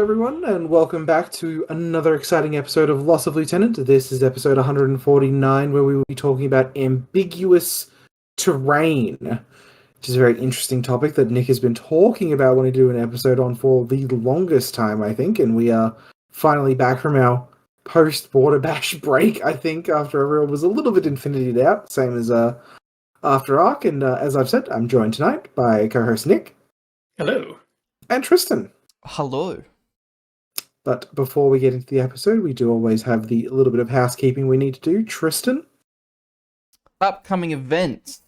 everyone, and welcome back to another exciting episode of Loss of Lieutenant. This is episode 149, where we will be talking about ambiguous terrain, which is a very interesting topic that Nick has been talking about wanting to do an episode on for the longest time, I think, and we are finally back from our post-Border Bash break, I think, after everyone was a little bit infinityed out, same as After Arc, and as I've said, I'm joined tonight by co-host Nick. Hello. And Tristan. Hello. But before we get into the episode, we do always have the little bit of housekeeping we need to do. Tristan? Upcoming events.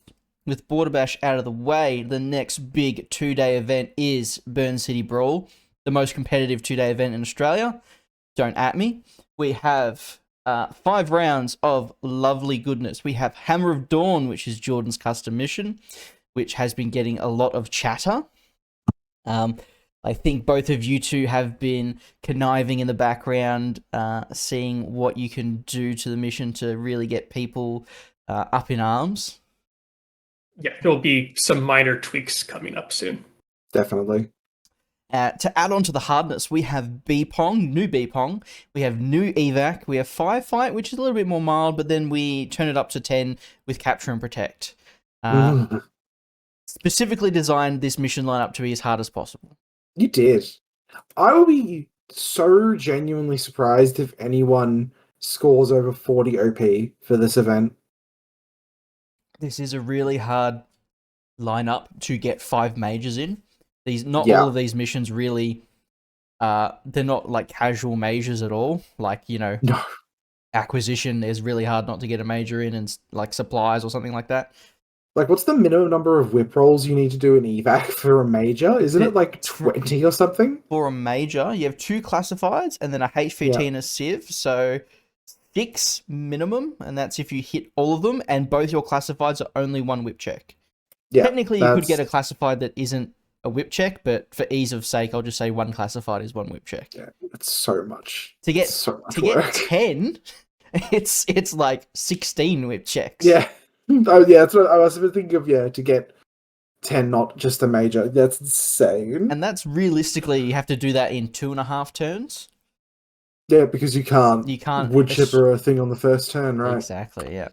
With Border Bash out of the way, the next big 2-day event is Burn City Brawl, the most competitive 2-day event in Australia. Don't at me. We have 5 rounds of lovely goodness. We have Hammer of Dawn, which is Jordan's custom mission, which has been getting a lot of chatter. I think both of you two have been conniving in the background, seeing what you can do to the mission to really get people up in arms. Yeah, there'll be some minor tweaks coming up soon. Definitely. To add on to the hardness, we have B-Pong, new B-Pong. We have new evac. We have Firefight, which is a little bit more mild, but then we turn it up to 10 with Capture and Protect. Specifically designed this mission lineup to be as hard as possible. You did. I will be so genuinely surprised if anyone scores over 40 OP for this event. This is a really hard lineup to get 5 mages in. All of these missions really, they're not like casual mages at all. Like, no. Acquisition is really hard not to get a major in, and like supplies or something like that. Like, what's the minimum number of whip rolls you need to do in evac for a major? Isn't it like 20 or something? For a major, you have 2 classifieds and then a HVT and a Civ, so 6 minimum, and that's if you hit all of them, and both your classifieds are only 1 whip check. Yeah, technically, you could get a classified that isn't a whip check, but for ease of sake, I'll just say 1 classified is 1 whip check. Yeah, it's so much. To get 10, it's like 16 whip checks. Yeah. Oh yeah, that's what I was thinking of. Yeah, to get 10, not just a major. That's insane. And that's realistically, you have to do that in 2.5 turns. Yeah, because you can't wood chipper a thing on the first turn, right? Exactly. Yeah.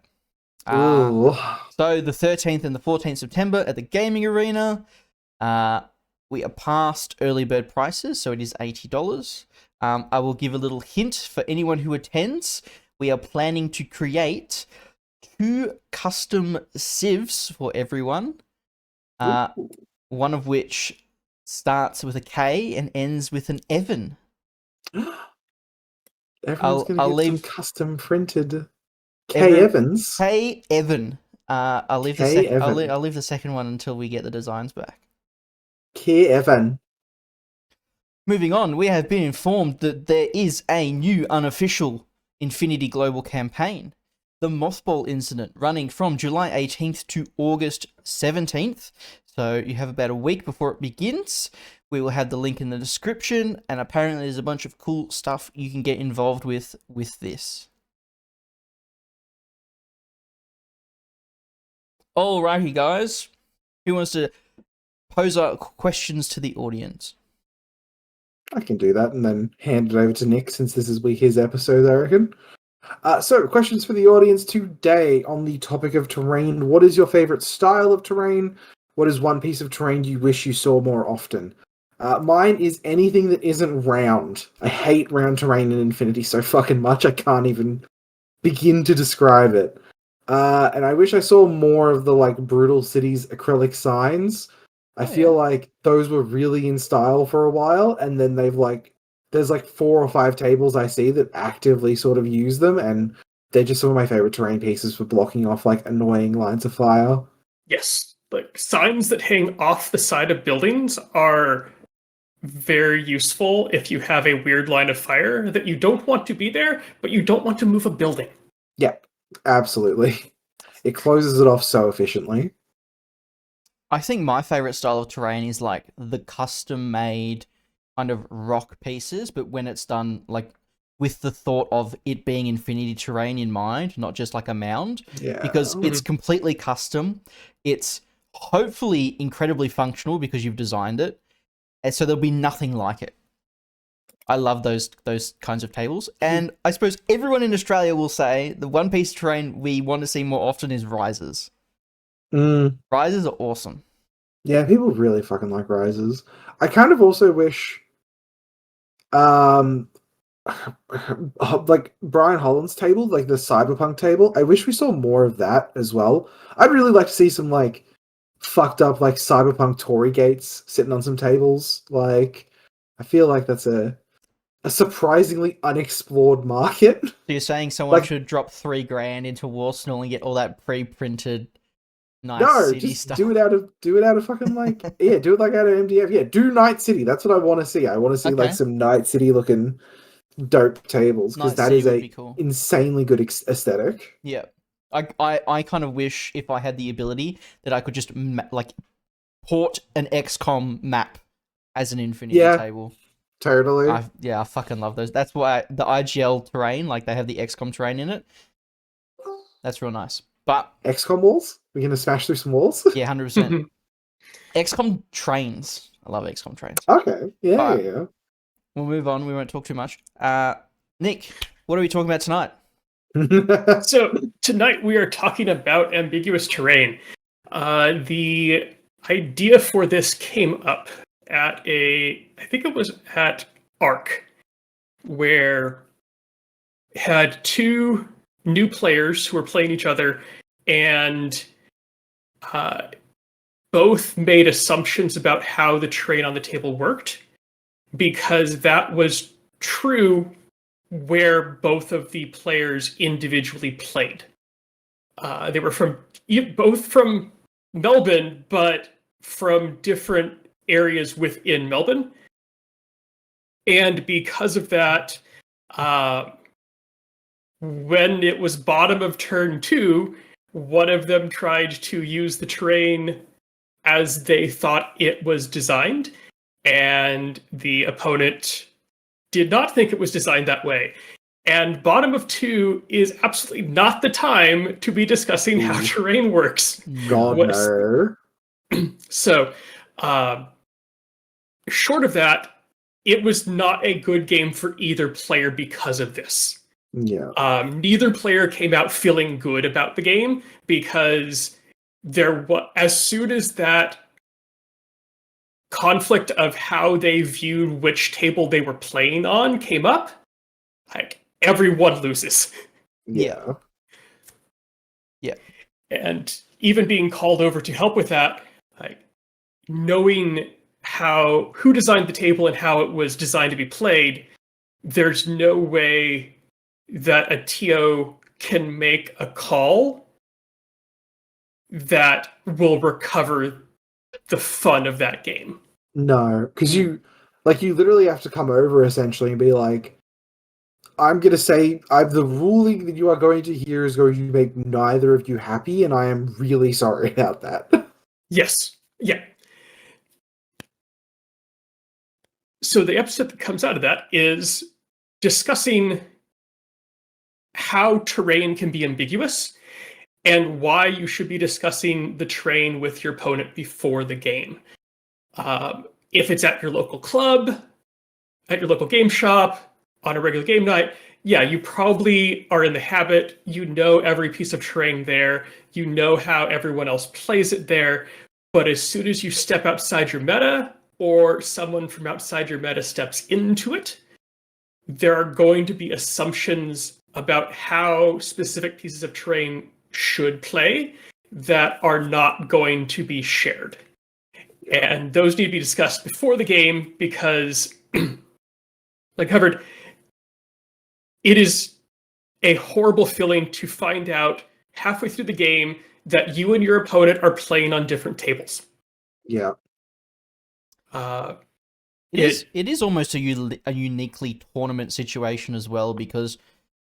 So the 13th and the 14th September at the gaming arena, we are past early bird prices, so it is $80. I will give a little hint for anyone who attends. We are planning to create 2 custom civs for everyone, one of which starts with a K and ends with an Evan. Everyone's going to get some custom printed K Evans. K Evan. I'll leave the second one until we get the designs back. K Evan. Moving on, we have been informed that there is a new unofficial Infinity Global campaign. The Mothball Incident, running from July 18th to August 17th. So you have about a week before it begins. We will have the link in the description, and apparently there's a bunch of cool stuff you can get involved with this. Alrighty, guys. Who wants to pose our questions to the audience? I can do that and then hand it over to Nick, since this is his episode, I reckon. So, questions for the audience today on the topic of terrain. What is your favorite style of terrain? What is one piece of terrain you wish you saw more often? Mine is anything that isn't round. I hate round terrain in Infinity so fucking much, I can't even begin to describe it. And I wish I saw more of the, like, Brutal Cities acrylic signs. I feel like those were really in style for a while, and then there's like 4 or 5 tables I see that actively sort of use them, and they're just some of my favorite terrain pieces for blocking off like annoying lines of fire. Yes, like signs that hang off the side of buildings are very useful if you have a weird line of fire that you don't want to be there, but you don't want to move a building. Yeah, absolutely. It closes it off so efficiently. I think my favorite style of terrain is like the custom-made kind of rock pieces, but when it's done like with the thought of it being Infinity terrain in mind, not just like a mound. Yeah. Because it's completely custom. It's hopefully incredibly functional because you've designed it. And so there'll be nothing like it. I love those kinds of tables. And I suppose everyone in Australia will say the one piece of terrain we want to see more often is risers. Mm, Risers are awesome. yeah, people really fucking like rises. I kind of also wish, um, like Brian Holland's table, like the cyberpunk table. I wish we saw more of that as well. I'd really like to see some like fucked up like cyberpunk Tory gates sitting on some tables. Like, I feel like that's a surprisingly unexplored market. So you're saying someone Like, should drop $3,000 into Warsenal and get all that pre-printed nice no, city just stuff? do it out of fucking like yeah, do it like out of MDF. Yeah, do Night City. That's what I want to see. I want to see like Okay. some Night City looking dope tables because Night that City is would a be cool. insanely good aesthetic. Yeah. I kind of wish if I had the ability that I could just like port an XCOM map as an Infinity Yeah, table. totally. I fucking love those. That's why the IGL terrain, like they have the XCOM terrain in it. That's real nice. But XCOM walls? We're gonna smash through some walls? yeah, 100%. XCOM trains. I love XCOM trains. Okay. Yeah, Alright. yeah. We'll move on. We won't talk too much. Nick, what are we talking about tonight? So tonight we are talking about Ambiguous Terrain. The idea for this came up at I think it was at ARC, where had two new players who were playing each other, and both made assumptions about how the terrain on the table worked, because that was true where both of the players individually played. They were both from Melbourne, but from different areas within Melbourne. And because of that, when it was bottom of turn 2, one of them tried to use the terrain as they thought it was designed, and the opponent did not think it was designed that way. And bottom of 2 is absolutely not the time to be discussing how terrain works. God, no. So, short of that, it was not a good game for either player because of this. Yeah. Neither player came out feeling good about the game, because as soon as that conflict of how they viewed which table they were playing on came up, like, everyone loses. Yeah. Yeah. And even being called over to help with that, like, knowing who designed the table and how it was designed to be played, there's no way that a TO can make a call that will recover the fun of that game. No, because you literally have to come over essentially and be like, I'm going to say, the ruling that you are going to hear is going to make neither of you happy, and I am really sorry about that. Yes. Yeah. So the episode that comes out of that is discussing how terrain can be ambiguous and why you should be discussing the terrain with your opponent before the game. If it's at your local club, at your local game shop, on a regular game night, yeah, you probably are in the habit, you know every piece of terrain there, you know how everyone else plays it there, but as soon as you step outside your meta, or someone from outside your meta steps into it, there are going to be assumptions about how specific pieces of terrain should play that are not going to be shared. And those need to be discussed before the game, because, like covered, it is a horrible feeling to find out halfway through the game that you and your opponent are playing on different tables. Yeah. It is almost a uniquely tournament situation as well, because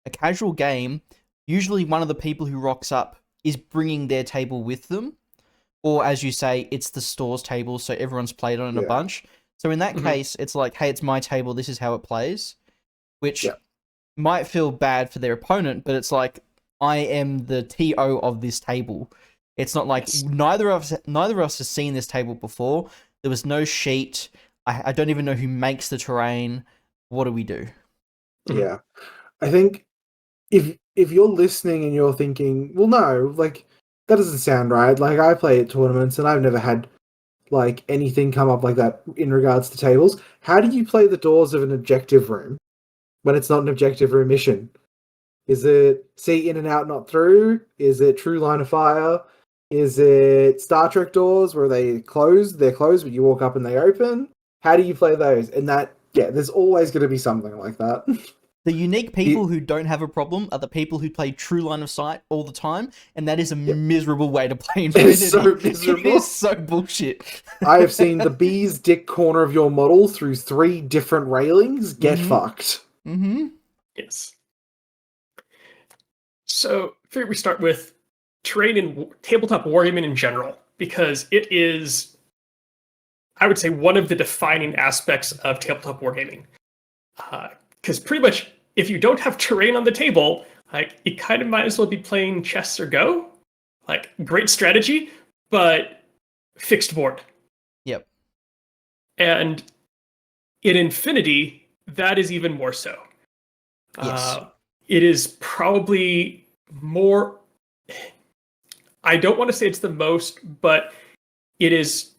a casual game, usually one of the people who rocks up is bringing their table with them, or as you say, it's the store's table, so everyone's played on it a bunch. So in that case, it's like, hey, it's my table, this is how it plays, which might feel bad for their opponent, but it's like, I am the TO of this table. It's not like neither of us has seen this table before. There was no sheet. I don't even know who makes the terrain. what do we do? Yeah. I think if you're listening and you're thinking, well, no, like, that doesn't sound right. Like, I play at tournaments and I've never had, like, anything come up like that in regards to tables. How do you play the doors of an objective room when it's not an objective room mission? Is it see in and out, not through? Is it true line of fire? Is it Star Trek doors where they're closed, but you walk up and they open? How do you play those? And that, yeah, there's always going to be something like that. The unique people who don't have a problem are the people who play true line of sight all the time, and that is a miserable way to play Infinity. It is so miserable. It is so bullshit. I have seen the bee's dick corner of your model through 3 different railings. Get fucked. Mm-hmm. Yes. So, I figure we start with terrain and tabletop wargaming in general, because it is, I would say, one of the defining aspects of tabletop wargaming. Because pretty much, if you don't have terrain on the table, like, you kind of might as well be playing chess or Go. Like, great strategy, but fixed board. Yep. And in Infinity, that is even more so. Yes. It is probably more, I don't want to say it's the most, but it is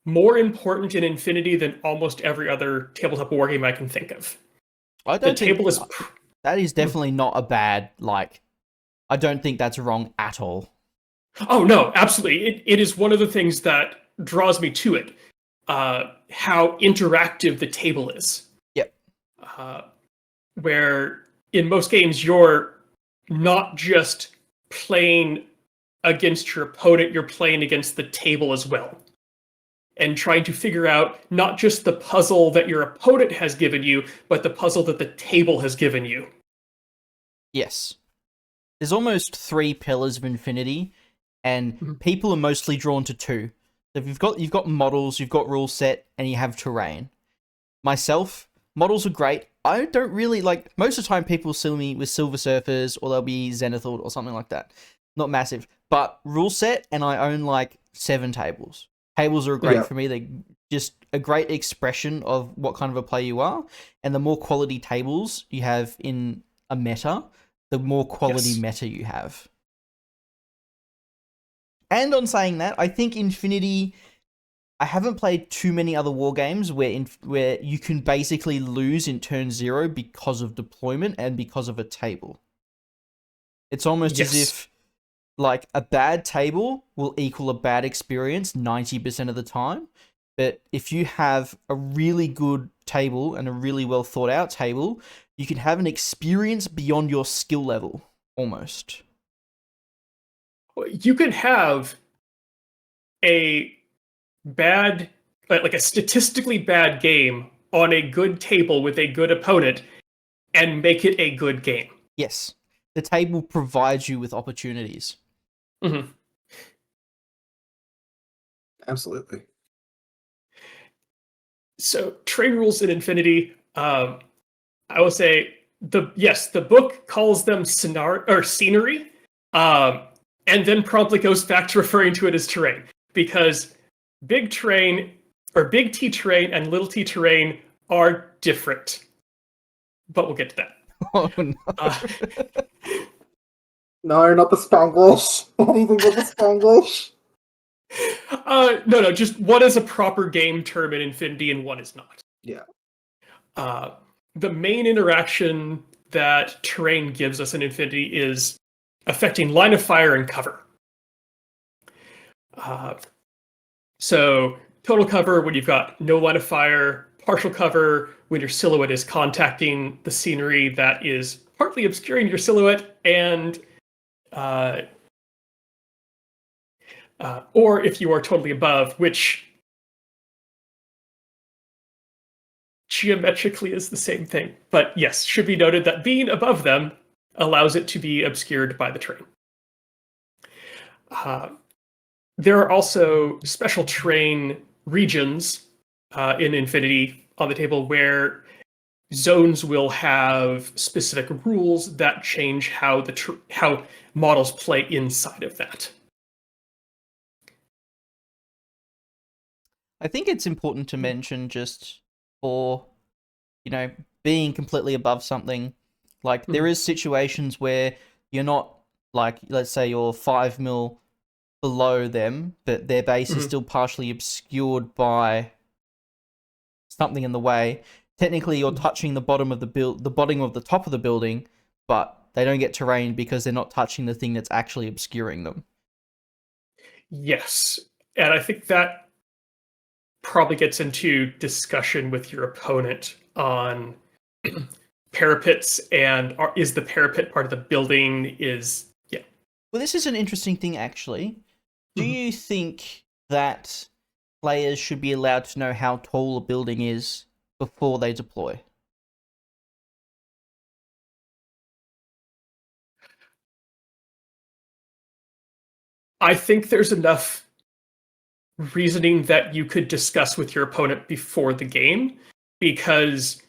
more important in Infinity than almost every other tabletop wargame I can think of. I don't The table is... that is definitely not a bad, like, I don't think that's wrong at all. Oh, no, absolutely. It is one of the things that draws me to it. How interactive the table is. Yep. Where in most games, you're not just playing against your opponent, you're playing against the table as well. And trying to figure out not just the puzzle that your opponent has given you, but the puzzle that the table has given you. Yes. There's almost 3 pillars of Infinity, and people are mostly drawn to 2. So if you've got models, you've got rule set, and you have terrain. Myself, models are great. I don't really like, most of the time people see me with Silver Surfers, or they'll be Zenithal or something like that. Not massive. But rule set, and I own like 7 tables. Tables are great for me. They're just a great expression of what kind of a player you are. And the more quality tables you have in a meta, the more quality meta you have. And on saying that, I think Infinity, I haven't played too many other war games where you can basically lose in turn 0 because of deployment and because of a table. It's almost as if, like, a bad table will equal a bad experience 90% of the time. But if you have a really good table and a really well thought out table, you can have an experience beyond your skill level, almost. You can have a bad, like a statistically bad game on a good table with a good opponent and make it a good game. Yes. The table provides you with opportunities. Mm-hmm. Absolutely. So, trade rules in Infinity, I will say the book calls them scenery, and then promptly goes back to referring to it as terrain, because big terrain or big T terrain and little T terrain are different. But we'll get to that. Oh no. No, not the Spanglish. Anything but the Spanglish. No, just one is a proper game term in Infinity and one is not. Yeah. The main interaction that terrain gives us in Infinity is affecting line of fire and cover. So total cover when you've got no line of fire, partial cover when your silhouette is contacting the scenery that is partly obscuring your silhouette, and or if you are totally above, which geometrically is the same thing. But yes, should be noted that being above them allows it to be obscured by the terrain. There are also special terrain regions in Infinity on the table where zones will have specific rules that change how how models play inside of that. I think it's important to mention, just for, being completely above something. Like, there is situations where you're not, like, let's say you're 5 mil below them, but their base is still partially obscured by something in the way. Technically, you're touching the bottom of the bottom of the top of the building, but they don't get terrain because they're not touching the thing that's actually obscuring them. Yes. And I think that probably gets into discussion with your opponent on parapets and is the parapet part of the building Well, this is an interesting thing, actually. Do you think that players should be allowed to know how tall a building is before they deploy? I think there's enough reasoning that you could discuss with your opponent before the game, because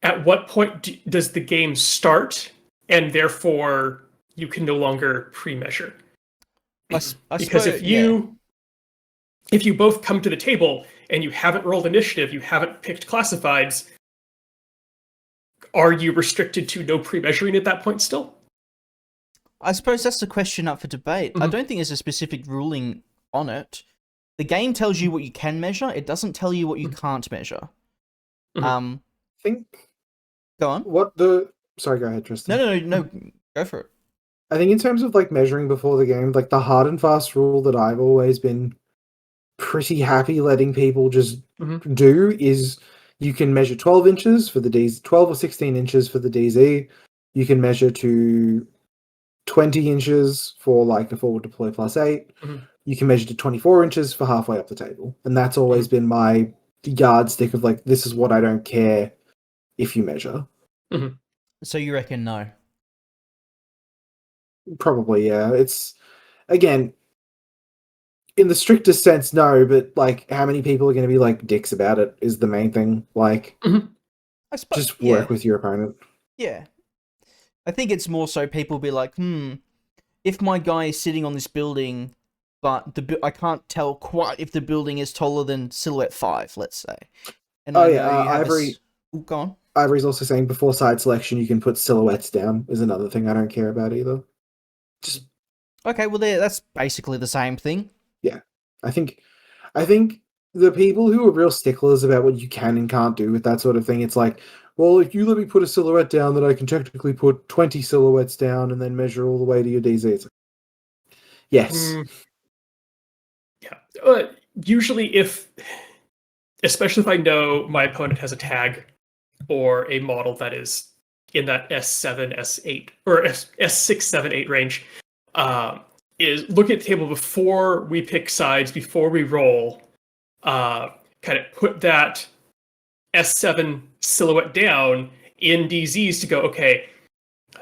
at what point does the game start, and therefore you can no longer pre-measure? Because if you both come to the table and you haven't rolled initiative, you haven't picked classifieds, are you restricted to no pre-measuring at that point still? I suppose that's the question up for debate. I don't think there's a specific ruling on it. The game tells you what you can measure. It doesn't tell you what you can't measure. I think. Go on. Sorry, go ahead, Tristan. No. Go for it. I think in terms of like measuring before the game, like the hard and fast rule that I've always been pretty happy letting people just do is you can measure 12 inches for the DZ, 12 or 16 inches for the DZ. You can measure to 20 inches for like a forward deploy +8. You can measure to 24 inches for halfway up the table. And that's always been my yardstick of like, this is what I don't care if you measure. So you reckon no? Probably, yeah. It's, again, in the strictest sense, no, but like, how many people are going to be like dicks about it is the main thing. Like, I suppose, just work with your opponent. Yeah. I think it's more so people be like, if my guy is sitting on this building, but I can't tell quite if the building is taller than Silhouette 5, let's say. And Ivory. Go on. Ivory's also saying before side selection, you can put silhouettes down, is another thing I don't care about either. Okay, well, that's basically the same thing. Yeah. I think the people who are real sticklers about what you can and can't do with that sort of thing, it's like, well, if you let me put a silhouette down, then I can technically put 20 silhouettes down and then measure all the way to your DZ. It's like, yes. Yeah. Usually especially if I know my opponent has a tag or a model that is in that S7, S8, or S6, 7, 8 range, is look at the table before we pick sides, before we roll, kind of put that S7 silhouette down in DZs to go, okay,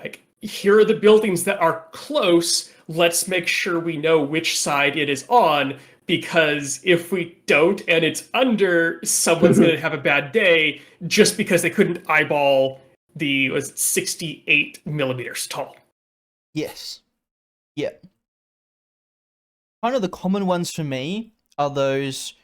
like, here are the buildings that are close. Let's make sure we know which side it is on, because if we don't and it's under, someone's going to have a bad day just because they couldn't eyeball the 68 millimeters tall. Yes. Yeah. Kind of the common ones for me are those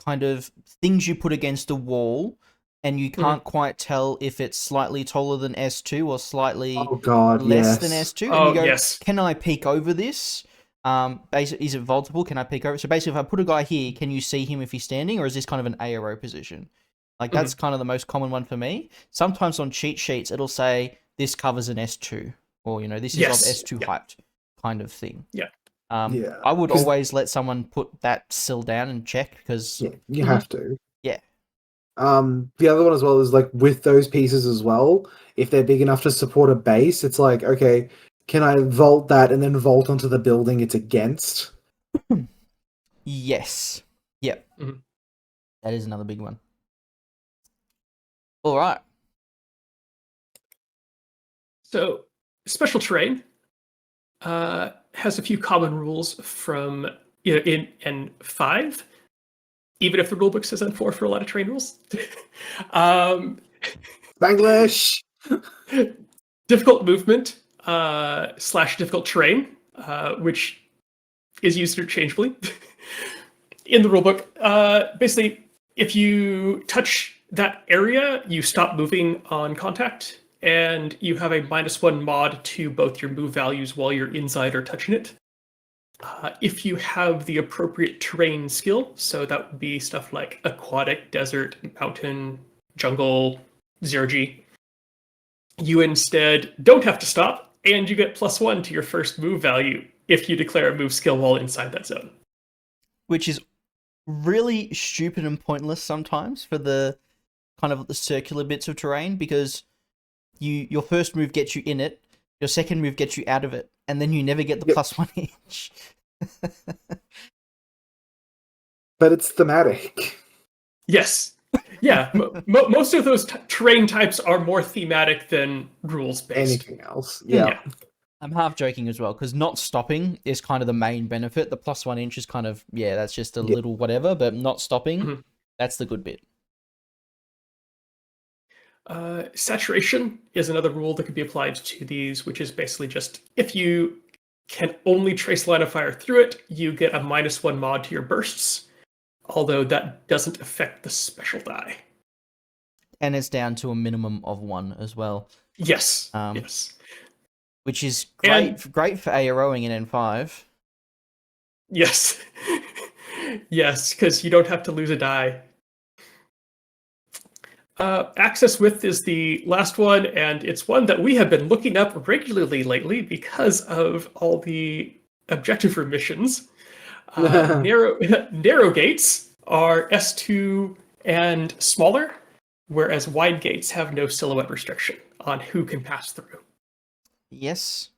kind of things you put against a wall and you can't quite tell if it's slightly taller than S2 or slightly less than S2. And you go, can I peek over this? Basically, is it vaultable? Can I peek over? So basically, if I put a guy here, can you see him if he's standing, or is this kind of an ARO position? Like, that's kind of the most common one for me. Sometimes on cheat sheets, it'll say, this covers an S2, or, this is of S2 height kind of thing. Yeah. I would always let someone put that sill down and check, because... Yeah, you have to. Yeah. The other one as well is, like, with those pieces as well, if they're big enough to support a base, it's like, okay, can I vault that and then vault onto the building it's against? Yes. Yep. That is another big one. All right. So, Special Terrain has a few common rules from in N5, even if the rulebook says N4 for a lot of terrain rules. Spanglish! Difficult movement / difficult terrain, which is used interchangeably in the rulebook. Basically, if you touch that area, you stop moving on contact, and you have a -1 mod to both your move values while you're inside or touching it. If you have the appropriate terrain skill, so that would be stuff like aquatic, desert, mountain, jungle, 0G, you instead don't have to stop, and you get +1 to your first move value if you declare a move skill while inside that zone. Which is really stupid and pointless sometimes for the kind of the circular bits of terrain, because your first move gets you in it, your second move gets you out of it, and then you never get the +1 each. But it's thematic. Yes. Yeah, most of those terrain types are more thematic than rules-based. Anything else. Yeah. I'm half joking as well, because not stopping is kind of the main benefit. The +1 inch is kind of, that's just a little whatever, but not stopping, that's the good bit. Saturation is another rule that can be applied to these, which is basically just if you can only trace line of fire through it, you get a -1 mod to your bursts, although that doesn't affect the special die. And it's down to a minimum of 1 as well. Yes, yes. Which is great for AROing in N5. Yes. Yes, because you don't have to lose a die. Access width is the last one, and it's one that we have been looking up regularly lately because of all the objective room missions. Narrow gates are S2 and smaller, whereas wide gates have no silhouette restriction on who can pass through. Yes.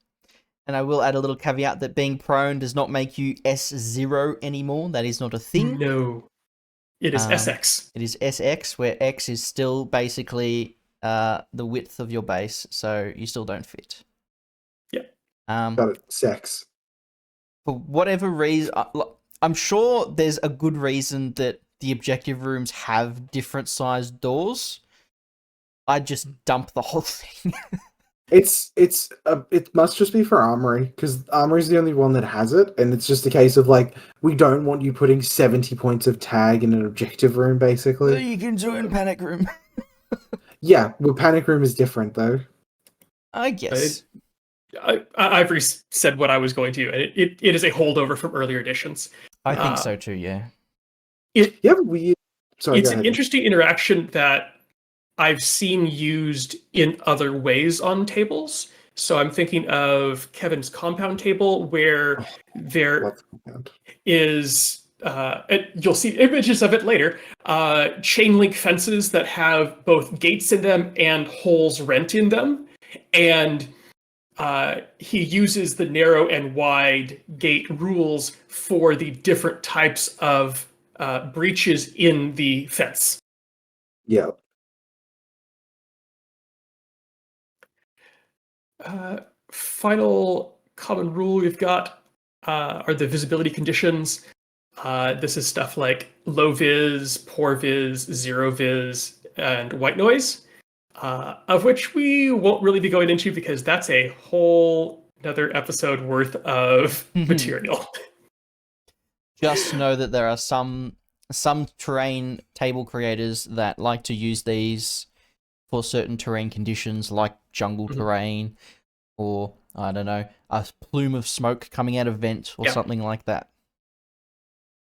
And I will add a little caveat that being prone does not make you S0 anymore. That is not a thing. No. It is SX. It is SX, where X is still basically the width of your base, so you still don't fit. Yeah. Got it. Sex. For whatever reason, I'm sure there's a good reason that the objective rooms have different sized doors. I'd just dump the whole thing. It must just be for Armory, because Armory is the only one that has it, and it's just a case of like, we don't want you putting 70 points of tag in an objective room, basically. You can do it in Panic Room. Yeah, well, Panic Room is different though. I guess. I've said what I was going to. It is a holdover from earlier editions. I think so too. Yeah. You have a weird. Sorry, it's an interesting interaction that I've seen used in other ways on tables. So I'm thinking of Kevin's compound table, where there is, you'll see images of it later, chain link fences that have both gates in them and holes rent in them. And he uses the narrow and wide gate rules for the different types of breaches in the fence. Yeah. Final common rule we've got are the visibility conditions. This is stuff like low vis, poor vis, zero vis, and white noise, of which we won't really be going into because that's a whole another episode worth of material. Just know that there are some terrain table creators that like to use these for certain terrain conditions, like jungle terrain, or, I don't know, a plume of smoke coming out of vent, or something like that.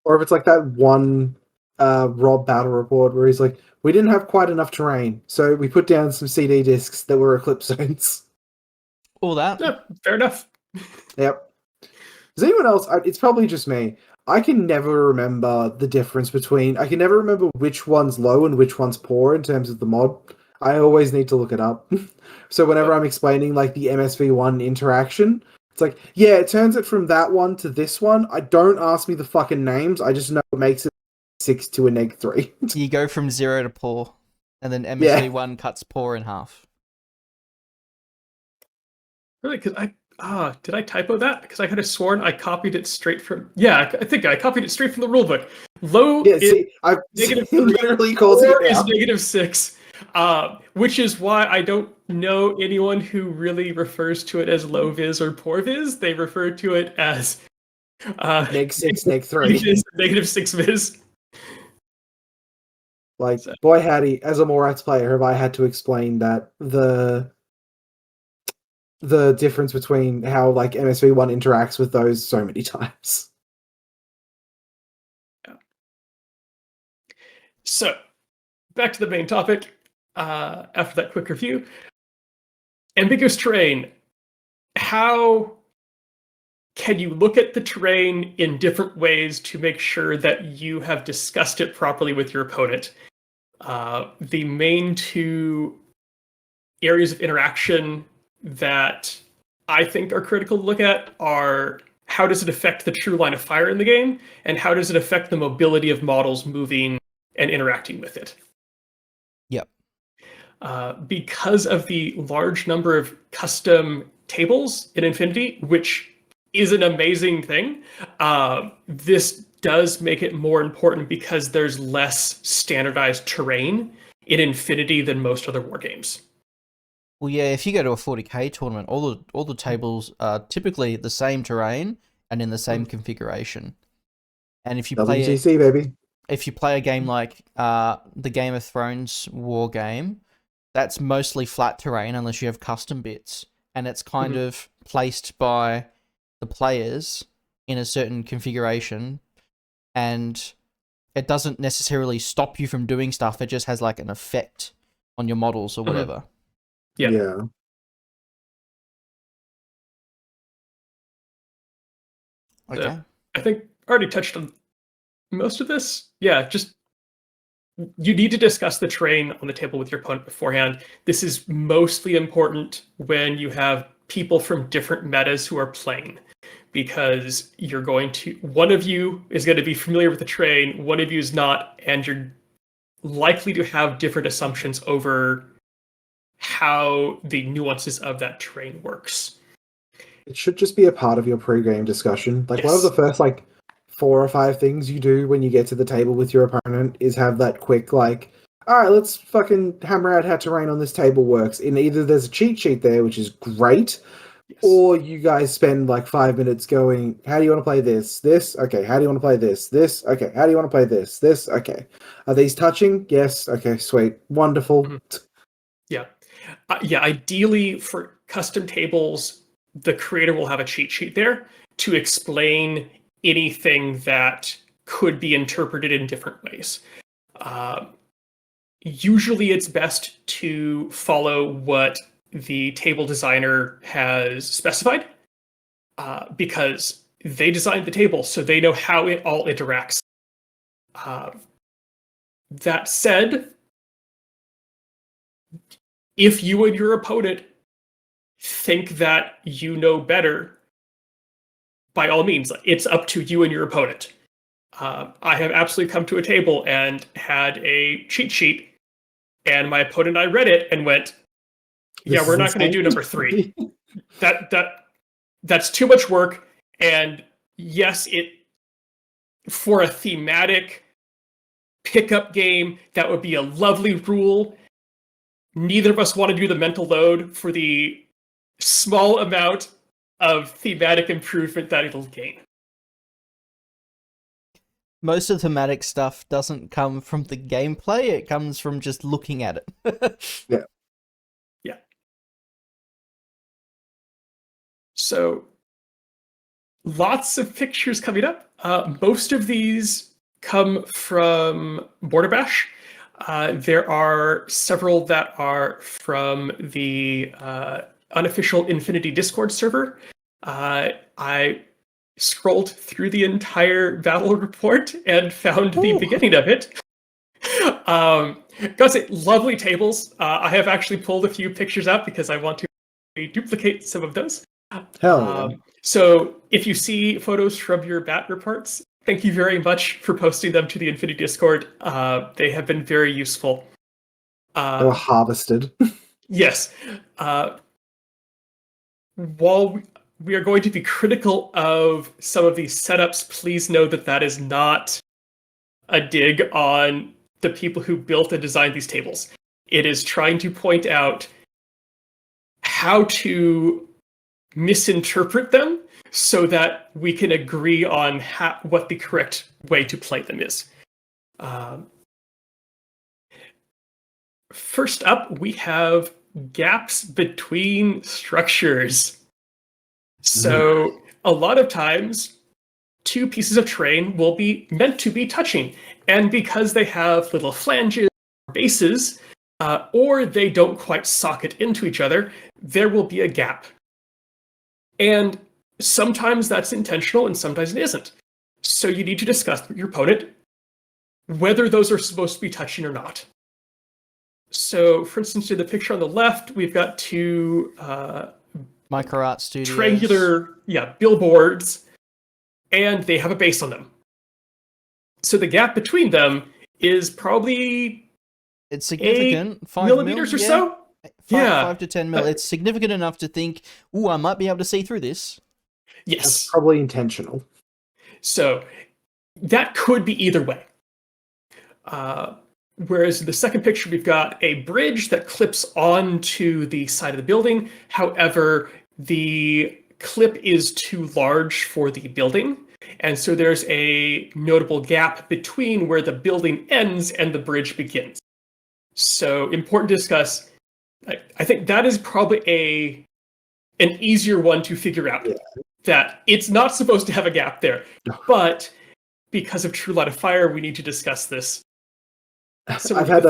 Or if it's like that one Rob battle report where he's like, we didn't have quite enough terrain, so we put down some CD discs that were eclipse zones. All that. Yeah, fair enough. Yep. Does anyone else, it's probably just me, I can never remember the difference between, I can never remember which one's low and which one's poor in terms of the mod. I always need to look it up. So whenever I'm explaining like the MSV1 interaction, it's like, yeah, it turns it from that one to this one. Don't ask me the fucking names. I just know it makes it 6 to a -3. You go from 0 to poor, and then MSV1 cuts poor in half. Really? Because did I typo that? Because I could have sworn I copied it straight from. Yeah, I think I copied it straight from the rulebook. Low is I've -3, literally calls it is -6. Which is why I don't know anyone who really refers to it as low vis or poor vis. They refer to it as -6, -3. -6 vis. Like, So- boy howdy, as a Morax player, have I had to explain that the difference between how like MSV1 interacts with those so many times. So, back to the main topic. After that quick review, Ambiguous Terrain. How can you look at the terrain in different ways to make sure that you have discussed it properly with your opponent? The main two areas of interaction that I think are critical to look at are how does it affect the true line of fire in the game, and how does it affect the mobility of models moving and interacting with it? Yep. Because of the large number of custom tables in Infinity, which is an amazing thing, this does make it more important because there's less standardized terrain in Infinity than most other war games. Well, yeah, if you go to a 40k tournament, all the tables are typically the same terrain and in the same configuration. And if you WTC, baby. play a game like the Game of Thrones war game, that's mostly flat terrain unless you have custom bits, and it's kind of placed by the players in a certain configuration, and it doesn't necessarily stop you from doing stuff. It just has like an effect on your models or whatever. Yeah. Okay. I think I already touched on most of this. Yeah, just you need to discuss the terrain on the table with your opponent beforehand. This is mostly important when you have people from different metas who are playing, because one of you is going to be familiar with the terrain, one of you is not, and you're likely to have different assumptions over how the nuances of that terrain works. It should just be a part of your pre-game discussion. Like, one of Yes. the first, like, 4 or 5 things you do when you get to the table with your opponent is have that quick, like, alright, let's fucking hammer out how terrain on this table works. And either there's a cheat sheet there, which is great, Yes. or you guys spend, like, 5 minutes going, how do you want to play this? This? Okay. How do you want to play this? This? Okay. How do you want to play this? This? Okay. Are these touching? Yes. Okay, sweet. Wonderful. Yeah. Ideally, for custom tables, the creator will have a cheat sheet there to explain anything that could be interpreted in different ways. Usually, it's best to follow what the table designer has specified, because they designed the table, so they know how it all interacts. That said, if you and your opponent think that you know better, by all means, it's up to you and your opponent. I have absolutely come to a table and had a cheat sheet, and my opponent and I read it and went, "Yeah, This we're is not going to do insane. number 3. That's too much work." And yes, for a thematic pickup game, that would be a lovely rule. Neither of us want to do the mental load for the small amount of thematic improvement that it'll gain. Most of the thematic stuff doesn't come from the gameplay, it comes from just looking at it. Yeah. So, lots of pictures coming up. Most of these come from Border Bash. There are several that are from the unofficial Infinity Discord server. I scrolled through the entire battle report and found the beginning of it. Gotta say, lovely tables. I have actually pulled a few pictures up because I want to duplicate some of those. Hell yeah. So if you see photos from your bat reports, thank you very much for posting them to the Infinity Discord. They have been very useful. They were harvested. Yes. While we are going to be critical of some of these setups, please know that that is not a dig on the people who built and designed these tables. It is trying to point out how to misinterpret them so that we can agree on what the correct way to play them is. First up, we have gaps between structures. So a lot of times, two pieces of terrain will be meant to be touching. And because they have little flanges or bases, or they don't quite socket into each other, there will be a gap. And sometimes that's intentional and sometimes it isn't. So you need to discuss with your opponent whether those are supposed to be touching or not. So, for instance, in the picture on the left, we've got two Micro art studios. triangular, billboards, and they have a base on them. So the gap between them is probably It's significant. 5 millimeters mil, or so. 5 to 10 mil. It's significant enough to think, ooh, I might be able to see through this. Yes. That's probably intentional. So that could be either way. Whereas in the second picture, we've got a bridge that clips onto the side of the building. However, the clip is too large for the building. And so there's a notable gap between where the building ends and the bridge begins. So important to discuss. I think that is probably an easier one to figure out. Yeah. That it's not supposed to have a gap there. But because of true line of fire, we need to discuss this. So I've had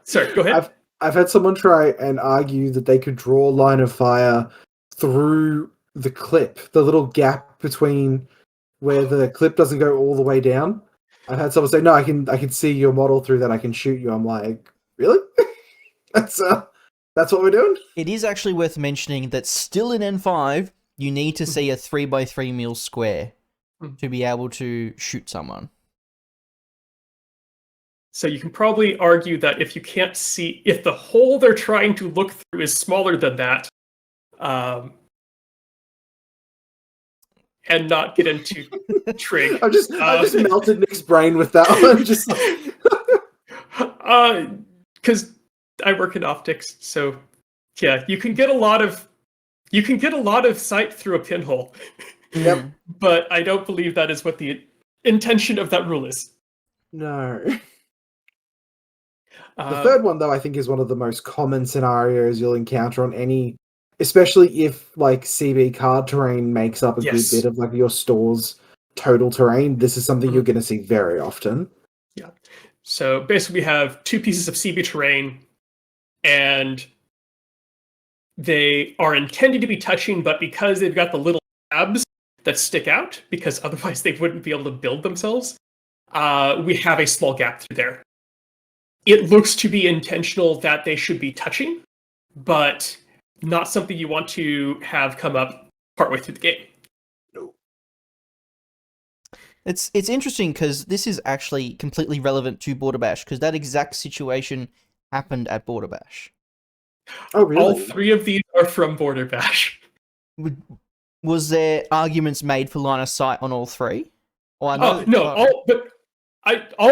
sorry, go ahead. I've had someone try and argue that they could draw a line of fire through the clip, the little gap between where the clip doesn't go all the way down. I've had someone say, "No, I can see your model through that. I can shoot you." I'm like, "Really? That's what we're doing?" It is actually worth mentioning that still in N5, you need to see a 3x3 mil square to be able to shoot someone. So you can probably argue that if you can't see, if the hole they're trying to look through is smaller than that, and not get into trig. I just melted Nick's brain with that one. Just because I work in optics, so yeah, you can get a lot of sight through a pinhole. Yep. But I don't believe that is what the intention of that rule is. No. The third one, though, I think is one of the most common scenarios you'll encounter on any, especially if like CB card terrain makes up a good bit of like your store's total terrain. This is something you're going to see very often. Yeah. So basically, we have two pieces of CB terrain, and they are intended to be touching, but because they've got the little tabs that stick out, because otherwise they wouldn't be able to build themselves, we have a small gap through there. It looks to be intentional that they should be touching, but not something you want to have come up partway through the game. No. It's interesting because this is actually completely relevant to Border Bash because that exact situation happened at Border Bash. Oh, really? All three of these are from Border Bash. Was there arguments made for line of sight on all three? All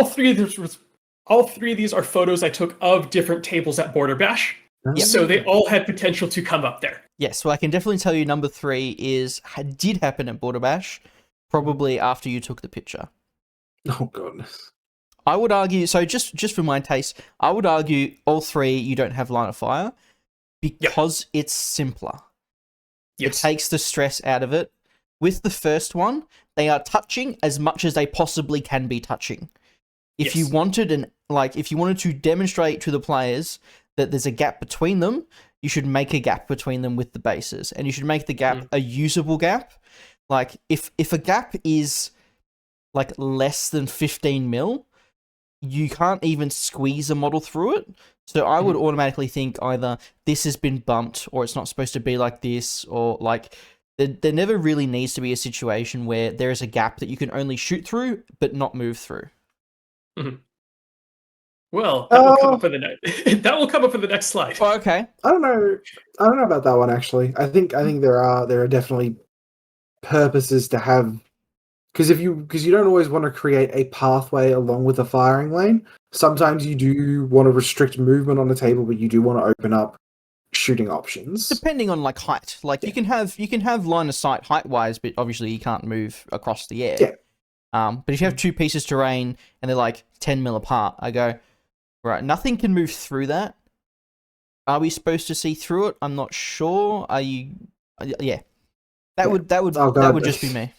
three of these are photos I took of different tables at Border Bash. Yep. So they all had potential to come up there. Yes, well, I can definitely tell you number 3 did happen at Border Bash, probably after you took the picture. Oh, goodness. I would argue, so just for my taste, I would argue all 3 you don't have line of fire because it's simpler. Yes. It takes the stress out of it. With the first one, they are touching as much as they possibly can be touching. If you wanted to demonstrate to the players that there's a gap between them, you should make a gap between them with the bases, and you should make the gap a usable gap. Like if a gap is like less than 15 mil, you can't even squeeze a model through it. So I would automatically think either this has been bumped or it's not supposed to be like this, or like there never really needs to be a situation where there is a gap that you can only shoot through but not move through. Mm-hmm. Well, that will come up in the next slide. Oh, okay. I don't know about that one actually. I think there are definitely purposes to have, because you don't always want to create a pathway along with a firing lane. Sometimes you do want to restrict movement on the table, but you do want to open up shooting options. Depending on like height, like you can have line of sight height wise, but obviously you can't move across the air. Yeah. But if you have two pieces terrain and they're like 10 mil apart, I go, Right, nothing can move through that. Are we supposed to see through it? I'm not sure. Are you? Yeah, that would Oh, that God. would just be me.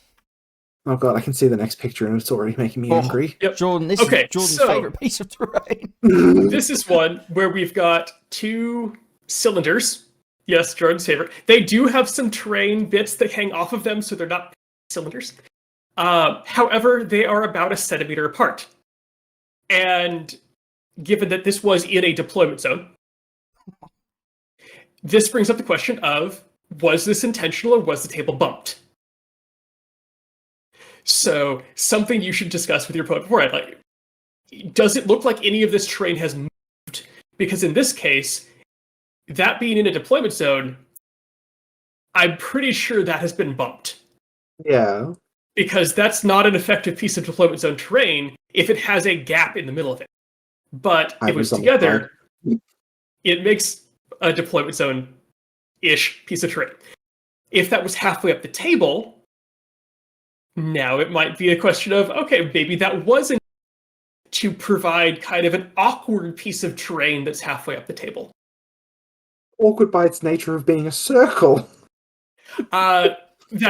Oh god, I can see the next picture and it's already making me Oh, angry. Yep. Jordan, this Okay, is Jordan's so- favorite piece of terrain. This is one where we've got 2 cylinders. Yes, Jordan's favorite. They do have some terrain bits that hang off of them, so they're not cylinders. However, they are about a centimeter apart. And given that this was in a deployment zone, this brings up the question of, was this intentional or was the table bumped? So, something you should discuss with your opponent beforehand. Like, does it look like any of this terrain has moved? Because in this case, that being in a deployment zone, I'm pretty sure that has been bumped. Yeah. Because that's not an effective piece of deployment zone terrain if it has a gap in the middle of it. But I if it was was on the together, it makes a deployment zone-ish piece of terrain. If that was halfway up the table, now it might be a question of, okay, maybe that wasn't to provide kind of an awkward piece of terrain that's halfway up the table. Awkward by its nature of being a circle. That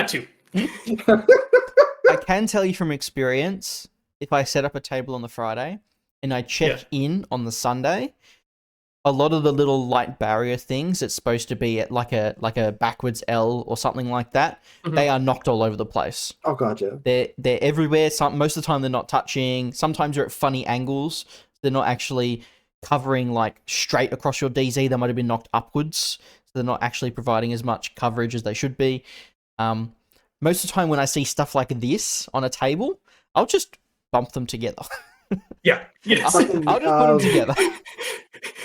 too. I can tell you from experience, if I set up a table on the Friday and I check in on the Sunday, a lot of the little light barrier things that's supposed to be at like a backwards L or something like that, they are knocked all over the place. Oh god, yeah. They're everywhere. Most of the time they're not touching. Sometimes they're at funny angles. They're not actually covering like straight across your DZ. They might have been knocked upwards. So they're not actually providing as much coverage as they should be. Most of the time when I see stuff like this on a table, I'll just bump them together. Yeah. Yes. I'll just put them together.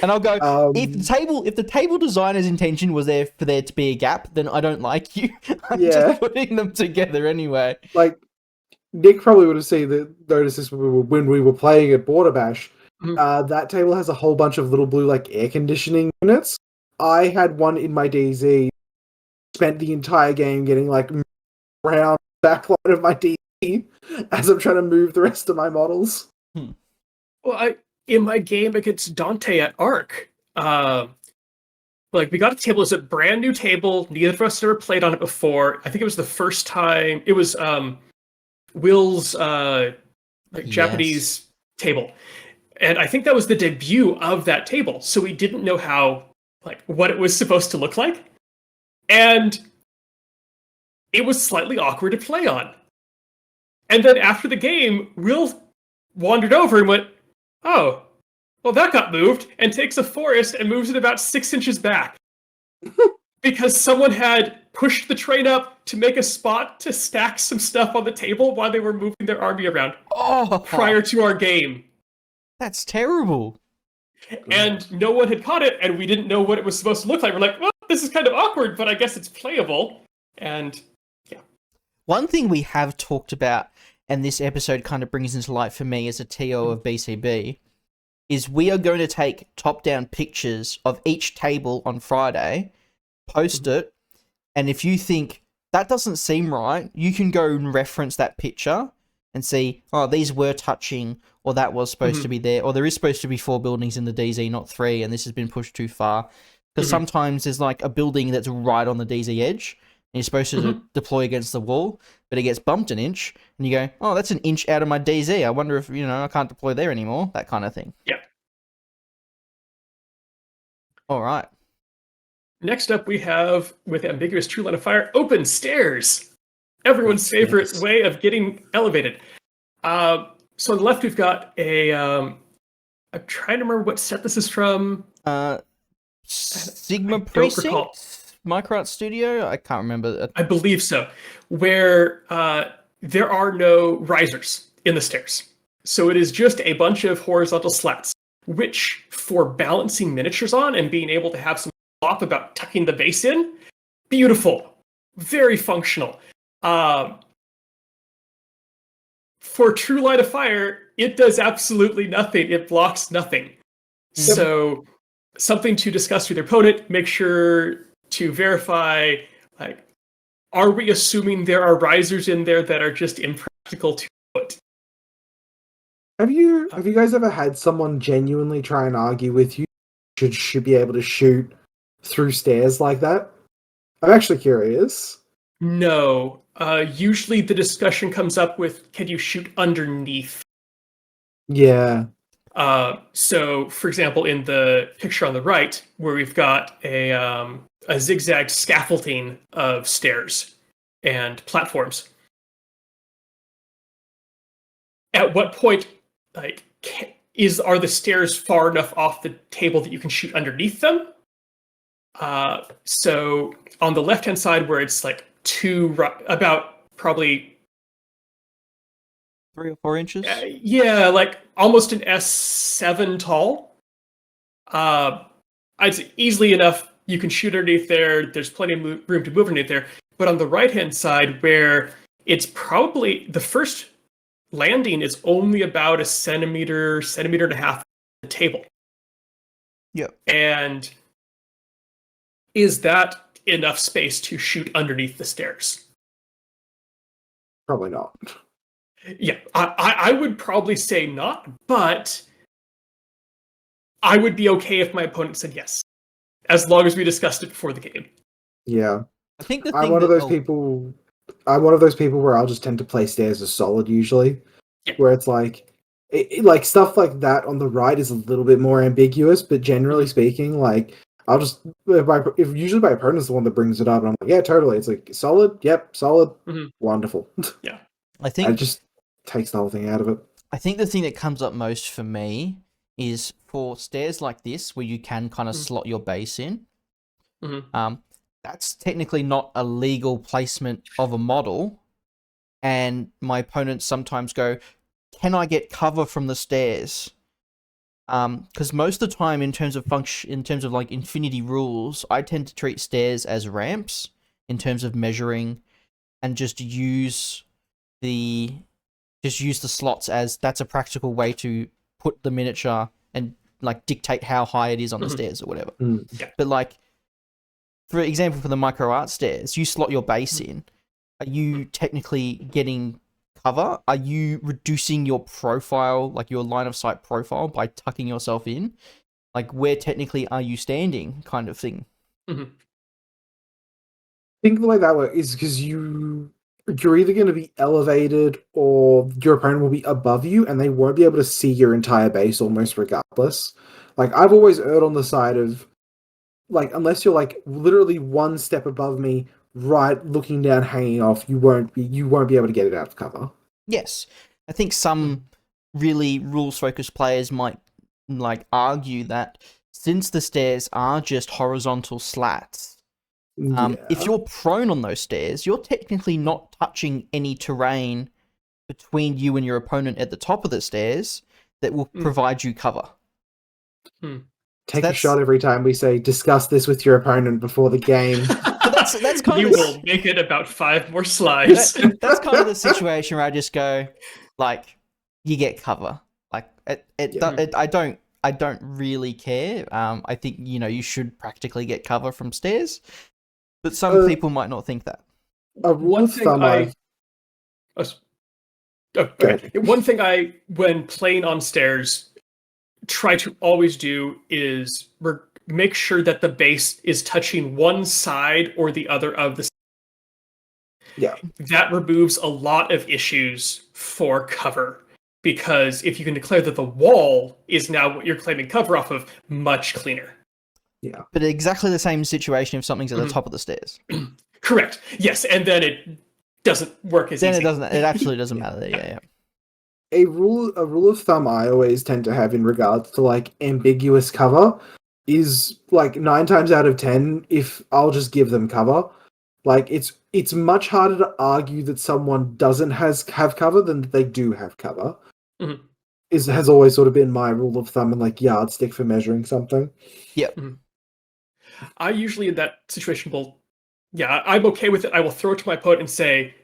And I'll go, if the table designer's intention was there for there to be a gap, then I don't like you. I'm just putting them together anyway. Like, Nick probably would have noticed this when we were playing at Border Bash. That table has a whole bunch of little blue, like, air conditioning units. I had one in my DZ, spent the entire game getting, like, around the backline of my DZ as I'm trying to move the rest of my models. Well, in my game against Dante at Arc, we got a table. It's a brand new table. Neither of us had ever played on it before. I think it was the first time. It was Will's Japanese table, and I think that was the debut of that table. So we didn't know what it was supposed to look like, and it was slightly awkward to play on. And then after the game, Will wandered over and went, "Oh, well, that got moved," and takes a forest and moves it about 6 inches back. Because someone had pushed the train up to make a spot to stack some stuff on the table while they were moving their army around prior to our game. That's terrible. And no one had caught it, and we didn't know what it was supposed to look like. We're like, well, this is kind of awkward, but I guess it's playable. And yeah. One thing we have talked about, and this episode kind of brings into light for me as a TO of BCB, is we are going to take top-down pictures of each table on Friday, post it, and if you think that doesn't seem right, you can go and reference that picture and see, oh, these were touching, or that was supposed to be there, or there is supposed to be 4 buildings in the DZ, not 3, and this has been pushed too far. Because sometimes there's like a building that's right on the DZ edge, and you're supposed to deploy against the wall, but it gets bumped an inch, and you go, oh, that's an inch out of my DZ. I wonder if, I can't deploy there anymore. That kind of thing. Yeah. All right. Next up, we have, with Ambiguous True Line of Fire, open stairs. Everyone's favorite way of getting elevated. So on the left, we've got I'm trying to remember what set this is from. Sigma Precinct? Micro Art Studio? I can't remember. I believe so. Where there are no risers in the stairs. So it is just a bunch of horizontal slats, which for balancing miniatures on and being able to have some thought about tucking the base in, beautiful. Very functional. For True Line of Fire, it does absolutely nothing. It blocks nothing. So something to discuss with your opponent. Make sure to verify, are we assuming there are risers in there that are just impractical to put? Have you guys ever had someone genuinely try and argue with you? Should be able to shoot through stairs like that? I'm actually curious. No. Usually the discussion comes up with, can you shoot underneath? Yeah. So, for example, in the picture on the right, where we've got a zigzag scaffolding of stairs and platforms, at what point, like, are the stairs far enough off the table that you can shoot underneath them? So on the left-hand side, where it's like about probably 3 or 4 inches. yeah, like almost an S7 tall. I'd say easily enough you can shoot underneath there. There's plenty of room to move underneath there. But on the right-hand side, where it's probably the first landing is only about a centimeter and a half of the table. Yep. And is that enough space to shoot underneath the stairs? Probably not. Yeah, I would probably say not, but I would be okay if my opponent said yes, as long as we discussed it before the game. Yeah. I think the thing I'm one of those people. I'm one of those people where I'll just tend to play stairs as solid usually, Yeah. where it's like, like stuff like that on the right is a little bit more ambiguous, but generally speaking, like I'll just if usually my opponent's the one that brings it up, and I'm like, yeah, totally. It's like solid, yep, solid, wonderful. Yeah, I think it just takes the whole thing out of it. I think the thing that comes up most for me is for stairs like this, where you can kind of slot your base in. That's technically not a legal placement of a model, and my opponents sometimes go, "Can I get cover from the stairs?" Because most of the time, in terms of like infinity rules, I tend to treat stairs as ramps in terms of measuring, and just use the slots as that's a practical way to put the miniature and like dictate how high it is on the stairs or whatever. Yeah. But like, for example, for the micro art stairs, you slot your base in. Are you technically getting cover? Are you reducing your profile, like your line of sight profile, by tucking yourself in? Like, where technically are you standing, kind of thing? I think the way that works is because you're either going to be elevated or your opponent will be above you, and they won't be able to see your entire base almost regardless. Like, I've always erred on the side of, like, unless you're like literally one step above me, right, looking down, hanging off, you won't be able to get it out of cover. Yes, I think some really rules-focused players might like argue that since the stairs are just horizontal slats, if you're prone on those stairs, you're technically not touching any terrain between you and your opponent at the top of the stairs that will provide you cover. Take a shot every time we say, discuss this with your opponent before the game. That's kind you of will make it about 5 more slides. That's kind of the situation where I just go, like, you get cover. Like, I don't really care. I think, you should practically get cover from stairs, but some people might not think that. One thing One thing I, when playing on stairs, try to always do is make sure that the base is touching one side or the other of the. Yeah. That removes a lot of issues for cover, because if you can declare that the wall is now what you're claiming cover off of, much cleaner. Yeah. But exactly the same situation if something's at the top of the stairs. Correct. Yes, and then it doesn't work as easy. It absolutely doesn't matter. Yeah. A rule of thumb I always tend to have in regards to like ambiguous cover is like 9 times out of 10, if I'll just give them cover, like it's much harder to argue that someone doesn't have cover than that they do have cover. Has always sort of been my rule of thumb and like yardstick for measuring something. Yep. I usually in that situation I'm okay with it. I will throw it to my opponent and say,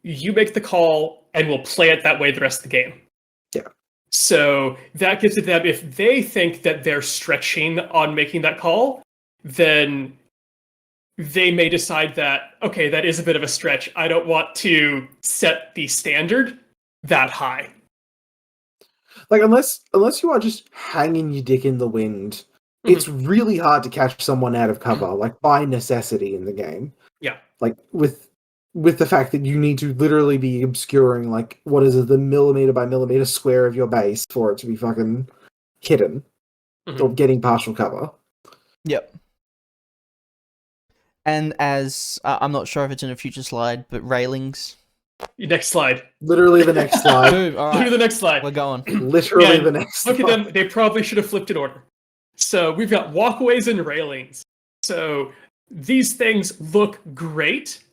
you make the call, and we'll play it that way the rest of the game. Yeah. So that gives it them, if they think that they're stretching on making that call, then they may decide that, okay, that is a bit of a stretch. I don't want to set the standard that high. Like unless you are just hanging your dick in the wind, it's really hard to catch someone out of cover, like by necessity in the game. Yeah. Like with the fact that you need to literally be obscuring like what is it, the millimeter by millimeter square of your base for it to be fucking hidden or getting partial cover. Yep. And as I'm not sure if it's in a future slide, but railings. Next slide. Literally the next slide. Dude, all right, Literally the next slide. we're going. Literally Yeah, the next Look slide. at them. They probably should have flipped in order. So we've got walkways and railings. So these things look great.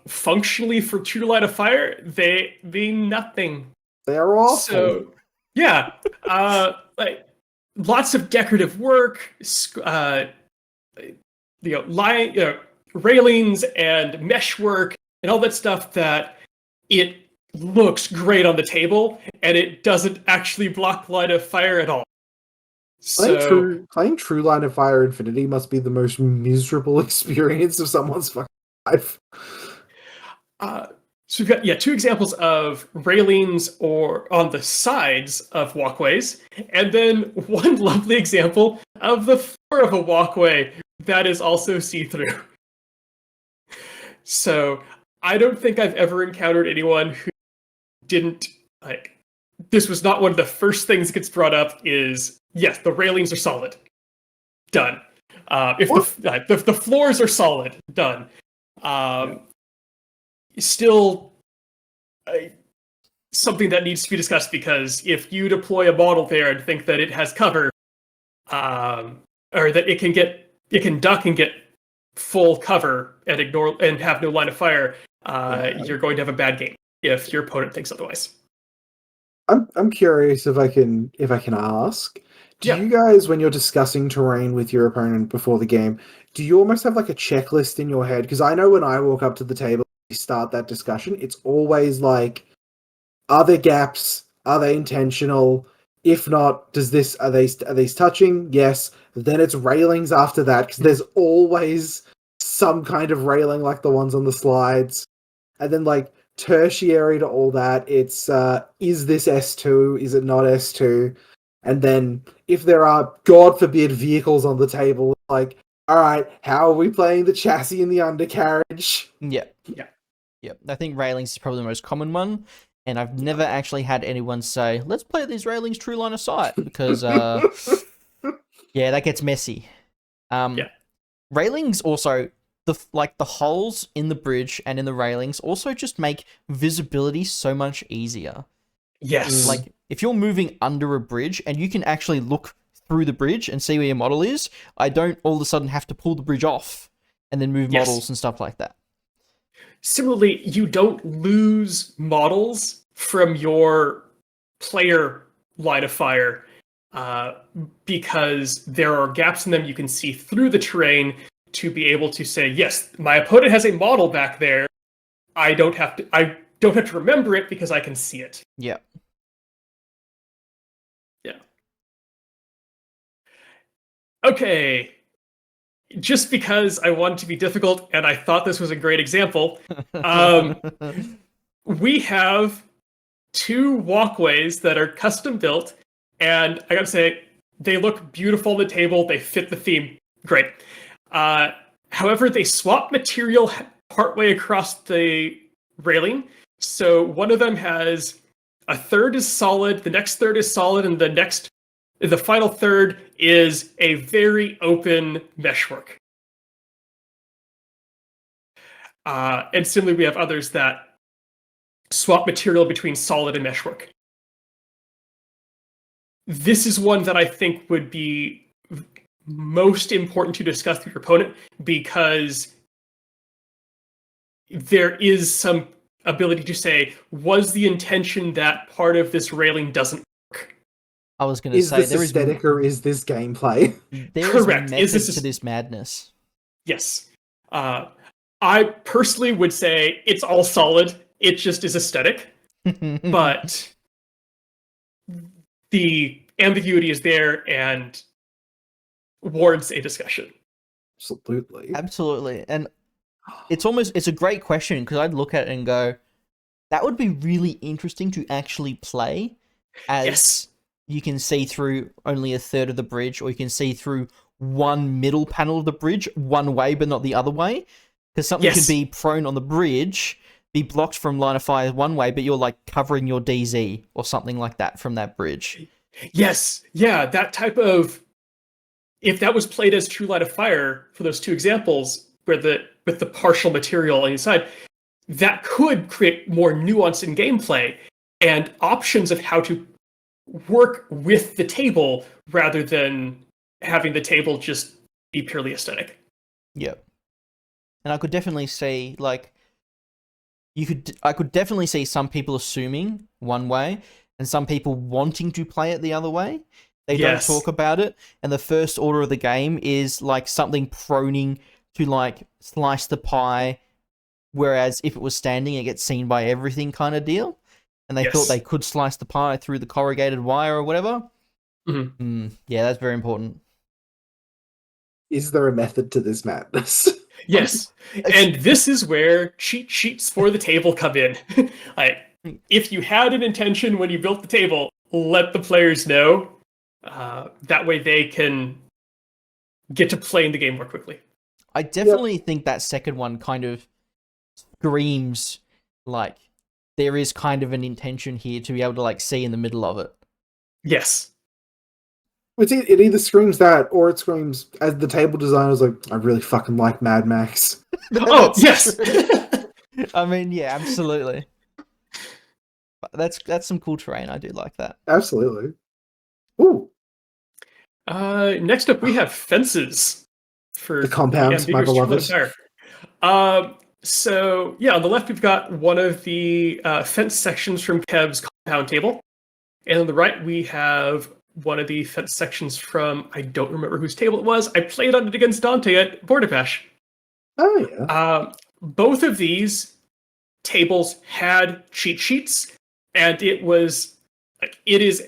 Functionally for true line of fire, they mean nothing. They are awful. So yeah, like lots of decorative work, railings and mesh work and all that stuff that it looks great on the table and it doesn't actually block line of fire at all. Playing True Line of Fire Infinity must be the most miserable experience of someone's fucking life. So we've got two examples of railings or on the sides of walkways, and then one lovely example of the floor of a walkway that is also see-through. So I don't think I've ever encountered anyone who didn't like. This was not one of the first things that gets brought up. Is yes, the railings are solid, done. If the floors are solid, done. Still something that needs to be discussed, because if you deploy a model there and think that it has cover, or that it can duck and get full cover and ignore and have no line of fire, you're going to have a bad game if your opponent thinks otherwise. I'm curious if I can ask. Do you guys, when you're discussing terrain with your opponent before the game, do you almost have like a checklist in your head? Because I know when I walk up to the table, we start that discussion. It's always like, are there gaps? Are they intentional? If not, are these touching? Yes. Then it's railings after that, because there's always some kind of railing like the ones on the slides, and then like tertiary to all that, it's is this S2? Is it not S2? And then if there are, God forbid, vehicles on the table, like, all right, how are we playing the chassis and the undercarriage? Yep. I think railings is probably the most common one, and I've never actually had anyone say, "Let's play these railings true line of sight," because yeah, that gets messy. Railings also, the holes in the bridge and in the railings also just make visibility so much easier. Yes. Like, if you're moving under a bridge and you can actually look through the bridge and see where your model is, I don't all of a sudden have to pull the bridge off and then move models and stuff like that. Similarly, you don't lose models from your player line of fire because there are gaps in them. You can see through the terrain to be able to say, yes, my opponent has a model back there. I don't have to remember it because I can see it. Yeah. Okay. Just because I wanted to be difficult and I thought this was a great example, we have two walkways that are custom built, and I gotta say, they look beautiful on the table, they fit the theme, great. However, they swap material partway across the railing, so one of them has a third is solid, the next third is solid, and the final third is a very open meshwork. And similarly, we have others that swap material between solid and meshwork. This is one that I think would be most important to discuss with your opponent, because there is some ability to say, was the intention that part of this railing doesn't work? I was going to say, is this aesthetic or is this gameplay? There is method to this madness. Yes. I personally would say it's all solid. It just is aesthetic. But the ambiguity is there and warrants a discussion. Absolutely. And it's a great question, because I'd look at it and go, that would be really interesting to actually play as Yes. you can see through only a third of the bridge, or you can see through one middle panel of the bridge one way but not the other way. Because something could Yes. be prone on the bridge, be blocked from line of fire one way, but you're like covering your DZ or something like that from that bridge. Yes. Yeah, that type of, if that was played as true line of fire for those two examples, where with the partial material on each side, that could create more nuance in gameplay and options of how to work with the table rather than having the table just be purely aesthetic. Yep. And I could definitely see, like, I could definitely see some people assuming one way and some people wanting to play it the other way. They don't talk about it, and the first order of the game is like something proning to like slice the pie, whereas if it was standing, it gets seen by everything kind of deal. And they thought they could slice the pie through the corrugated wire or whatever. Yeah, that's very important. Is there a method to this madness? Yes. And this is where cheat sheets for the table come in. Like, if you had an intention when you built the table, let the players know. That way they can get to playing the game more quickly. I definitely think that second one kind of screams like there is kind of an intention here to be able to like see in the middle of it. Yes. It either screams that, or it screams, as the table designer's like, I really fucking like Mad Max. Oh, yes! I mean, yeah, absolutely. That's some cool terrain. I do like that. Absolutely. Ooh. Next up, we have fences for the compound, my beloved. So, yeah, on the left, we've got one of the fence sections from Kev's compound table. And on the right, we have one of the fence sections from, I don't remember whose table it was. I played on it against Dante at Border Bash. Oh, yeah. Both of these tables had cheat sheets, and it is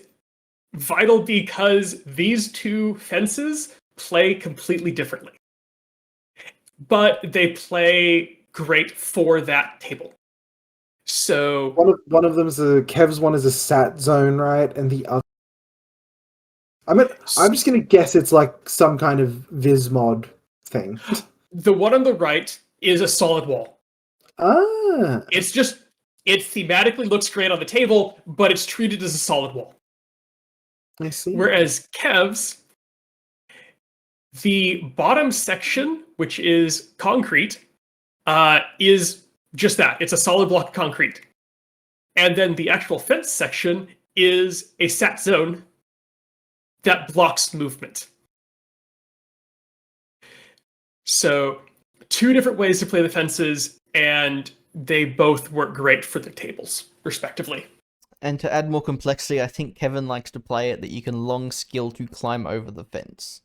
vital because these two fences play completely differently. But they play great for that table. So one of them is Kev's one is a sat zone, right? And the other, I'm just gonna guess it's like some kind of Viz mod thing. The one on the right is a solid wall. Ah. It thematically looks great on the table, but it's treated as a solid wall. I see. Whereas Kev's, the bottom section, which is concrete, is just that. It's a solid block of concrete. And then the actual fence section is a sat zone that blocks movement. So, two different ways to play the fences, and they both work great for the tables, respectively. And to add more complexity, I think Kevin likes to play it that you can long skill to climb over the fence.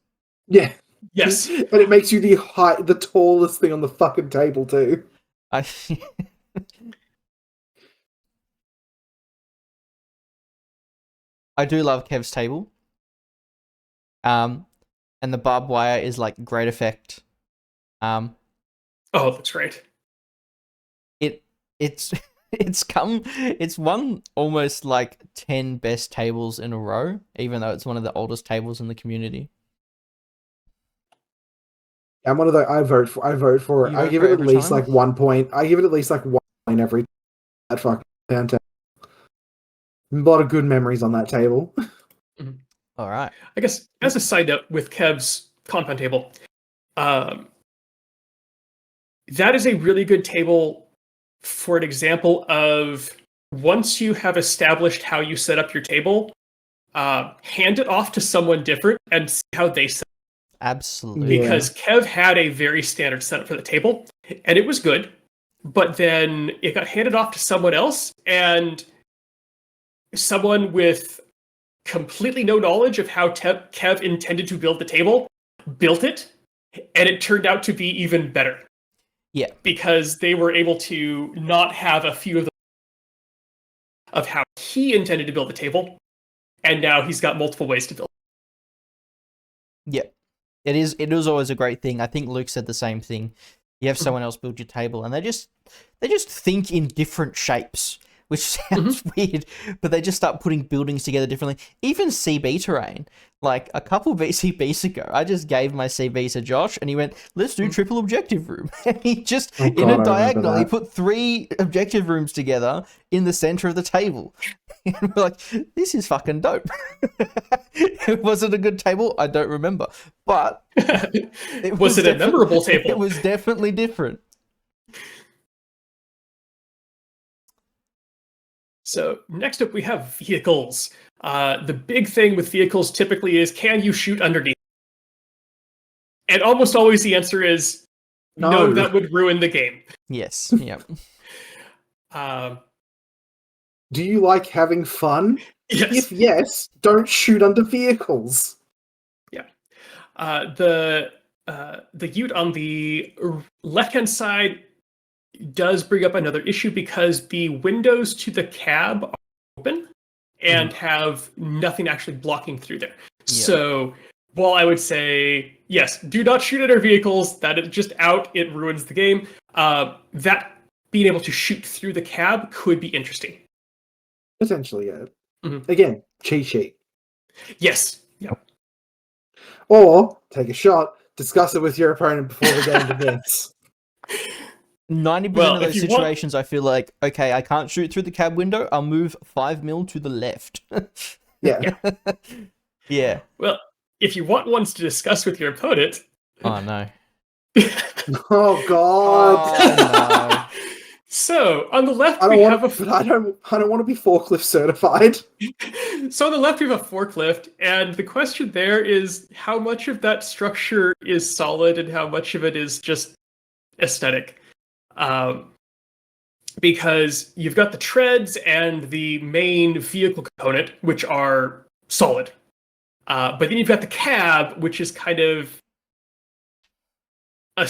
Yeah. Yes. And it makes you the tallest thing on the fucking table, too. I do love Kev's table. And the barbed wire is like great effect. Oh, that's great. It's won almost like 10 best tables in a row, even though it's one of the oldest tables in the community. I'm one of the I vote for it. I give it at least like 1 point. I give it at least like 1 point every that fucking table. A lot of good memories on that table. Mm-hmm. All right. I guess as a side note with Kev's compound table, that is a really good table for an example of once you have established how you set up your table, hand it off to someone different and see how they set up. Absolutely. Because Kev had a very standard setup for the table, and it was good, but then it got handed off to someone else, and someone with completely no knowledge of how Kev intended to build the table built it, and it turned out to be even better. Yeah. Because they were able to not have a few of how he intended to build the table, and now he's got multiple ways to build it. Yeah. It is always a great thing. I think Luke said the same thing. You have someone else build your table, and they just think in different shapes, which sounds weird, but they just start putting buildings together differently. Even CB terrain, like a couple of CBs ago, I just gave my CBs to Josh, and he went, "Let's do triple objective room." And he just, Oh, in God, a I remember diagonal, he that. put 3 objective rooms together in the center of the table. And we're like, this is fucking dope. Was it a good table? I don't remember. But Was it a memorable table? It was definitely different. So next up we have vehicles. The big thing with vehicles typically is, can you shoot underneath? And almost always the answer is no, that would ruin the game. Yes, yep. Do you like having fun? Yes. If yes, don't shoot under vehicles. Yeah. The ute on the left-hand side does bring up another issue because the windows to the cab are open and have nothing actually blocking through there. Yeah. So while I would say, yes, do not shoot at our vehicles, that is just out, it ruins the game, that being able to shoot through the cab could be interesting. Potentially, yeah. Again, cheat sheet. Yes. Yeah. Or take a shot, discuss it with your opponent before the game begins. 90% of those situations, I feel like, okay, I can't shoot through the cab window, I'll move 5 mil to the left. Yeah. Yeah. Well, if you want ones to discuss with your opponent... Oh, no. Oh, God. Oh, no. So, on the left, I don't want to be forklift certified. So on the left, we have a forklift, and the question there is how much of that structure is solid and how much of it is just aesthetic. Because you've got the treads and the main vehicle component, which are solid. But then you've got the cab, which is kind of a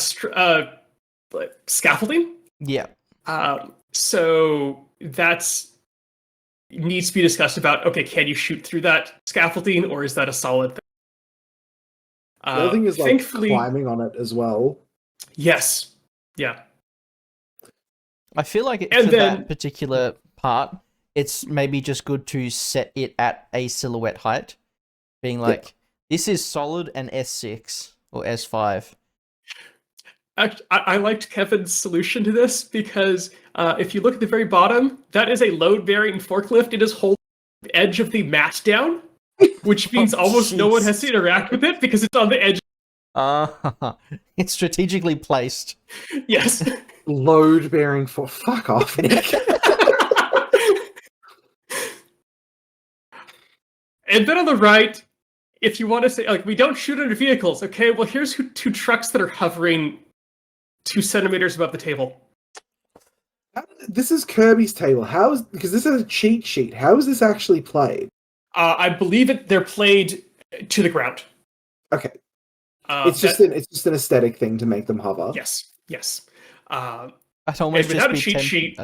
scaffolding. Yeah. So that's needs to be discussed about, okay, can you shoot through that scaffolding, or is that a solid thing? The other thing is like climbing on it as well. Yes. Yeah. I feel like that particular part, it's maybe just good to set it at a silhouette height, being like, this is solid and S6 or S5. I liked Kevin's solution to this because if you look at the very bottom, that is a load-bearing forklift. It is holding the edge of the mat down, which means almost no one has to interact with it because it's on the edge. It's strategically placed. Yes. Load-bearing for... Fuck off, Nick. And then on the right, if you want to say, like, we don't shoot under vehicles, okay, well, here's 2 trucks that are hovering 2 centimeters above the table. This is Kirby's table. Because this is a cheat sheet. How is this actually played? I believe they're played to the ground. Okay. It's just an aesthetic thing to make them hover. Yes. I'd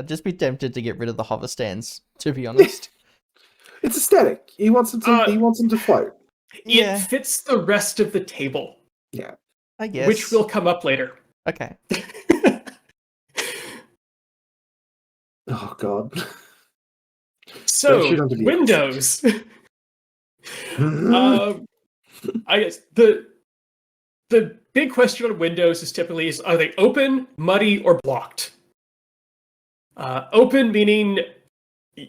just be tempted to get rid of the hover stands, to be honest. It's aesthetic. He wants them to float. It fits the rest of the table. Yeah. I guess. Which will come up later. Okay. Oh, God. So, windows. I guess the big question on windows is typically, are they open, muddy, or blocked? Open meaning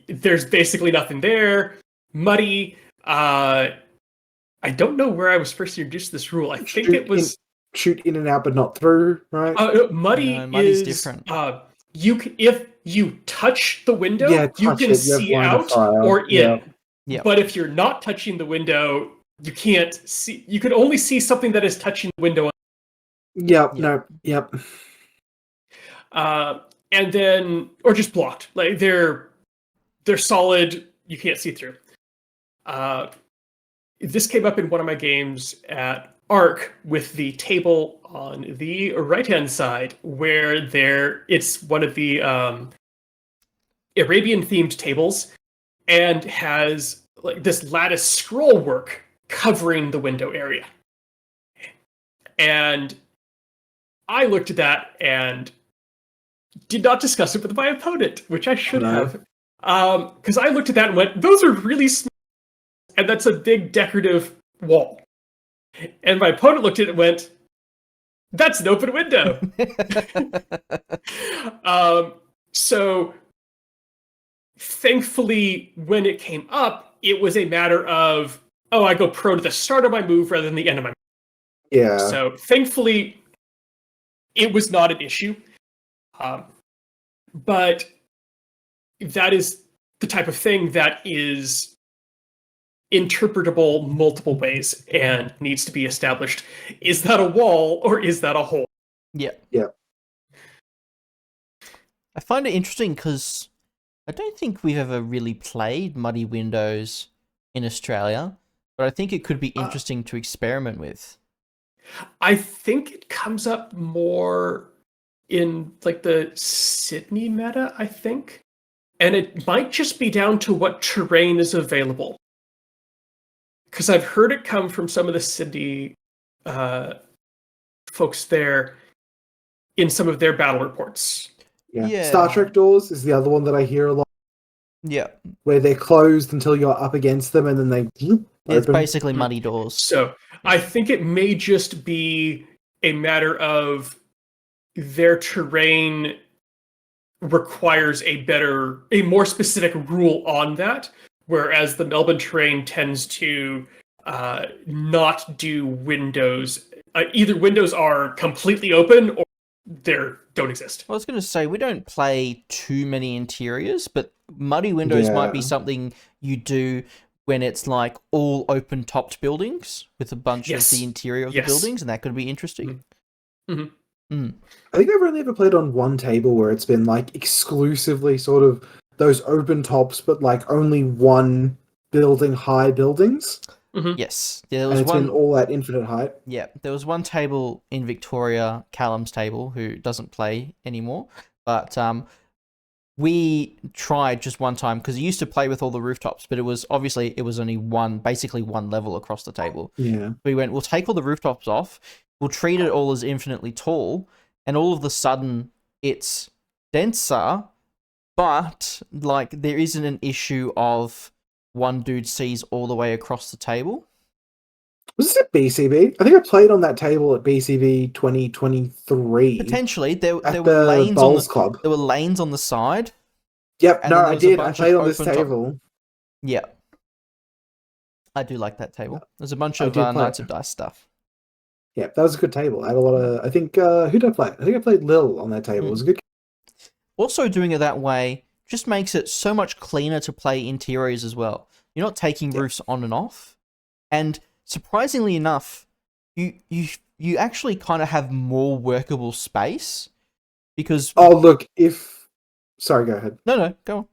there's basically nothing there. Muddy, I don't know where I was first introduced to this rule. I think it was... Shoot in and out, but not through, right? Muddy's different. If you touch the window, you can see out or in. Yeah. But if you're not touching the window, you can't see. You can only see something that is touching the window. Yep. And then, or just blocked. Like they're solid. You can't see through. This came up in one of my games at Arc with the table on the right-hand side, where it's one of the Arabian-themed tables, and has like this lattice scroll work covering the window area. And I looked at that and did not discuss it with my opponent, which I should have. Because I looked at that and went, those are really small, and that's a big decorative wall. And my opponent looked at it and went, that's an open window. So thankfully, when it came up, it was a matter of, oh, I go pro to the start of my move rather than the end of my move. Yeah. So thankfully, it was not an issue. But that is the type of thing that is interpretable multiple ways and needs to be established. Is that a wall or is that a hole? Yeah. Yeah. I find it interesting because I don't think we've ever really played Muddy Windows in Australia, but I think it could be interesting to experiment with. I think it comes up more in like the Sydney meta, I think. And it might just be down to what terrain is available. Because I've heard it come from some of the Sydney folks there in some of their battle reports. Yeah. Star Trek doors is the other one that I hear a lot. Yeah. Where they're closed until you're up against them and then they open. It's basically muddy doors. So I think it may just be a matter of their terrain requires a more specific rule on that, whereas the Melbourne terrain tends to not do windows. Either windows are completely open or they don't exist. I was going to say, we don't play too many interiors, but muddy windows might be something you do when it's like all open topped buildings with a bunch of the interior of the buildings, and that could be interesting. I think I've only ever played on one table where it's been like exclusively sort of those open tops, but like only one building high buildings. Yes, there was and it's been all at infinite height. Yeah, there was one table in Victoria, Callum's table, who doesn't play anymore, but we tried just one time because he used to play with all the rooftops, but it was only basically one level across the table. Yeah, we went, we'll take all the rooftops off, we'll treat it all as infinitely tall, and all of a sudden it's denser, but like there isn't an issue of one dude sees all the way across the table. Was this at BCB? I think I played on that table at BCB 2023. Potentially, there were lanes on the club. There were lanes on the side. Yep, no, I did. I played on this table. Yeah, I do like that table. There's a bunch of Knights of Dice stuff. Yeah, that was a good table. I had a lot of. I think who did I play? I think I played Lil on that table. It was a good. Also, doing it that way just makes it so much cleaner to play interiors as well. You're not taking roofs on and off, and surprisingly enough, you actually kind of have more workable space because. Oh look! Sorry, go ahead. No, go on.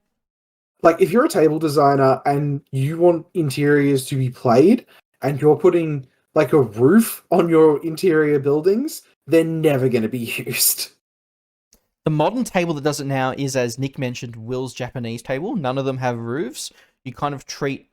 Like if you're a table designer and you want interiors to be played, and you're putting like a roof on your interior buildings, they're never going to be used. The modern table that does it now is, as Nick mentioned, Will's Japanese table. None of them have roofs. You kind of treat,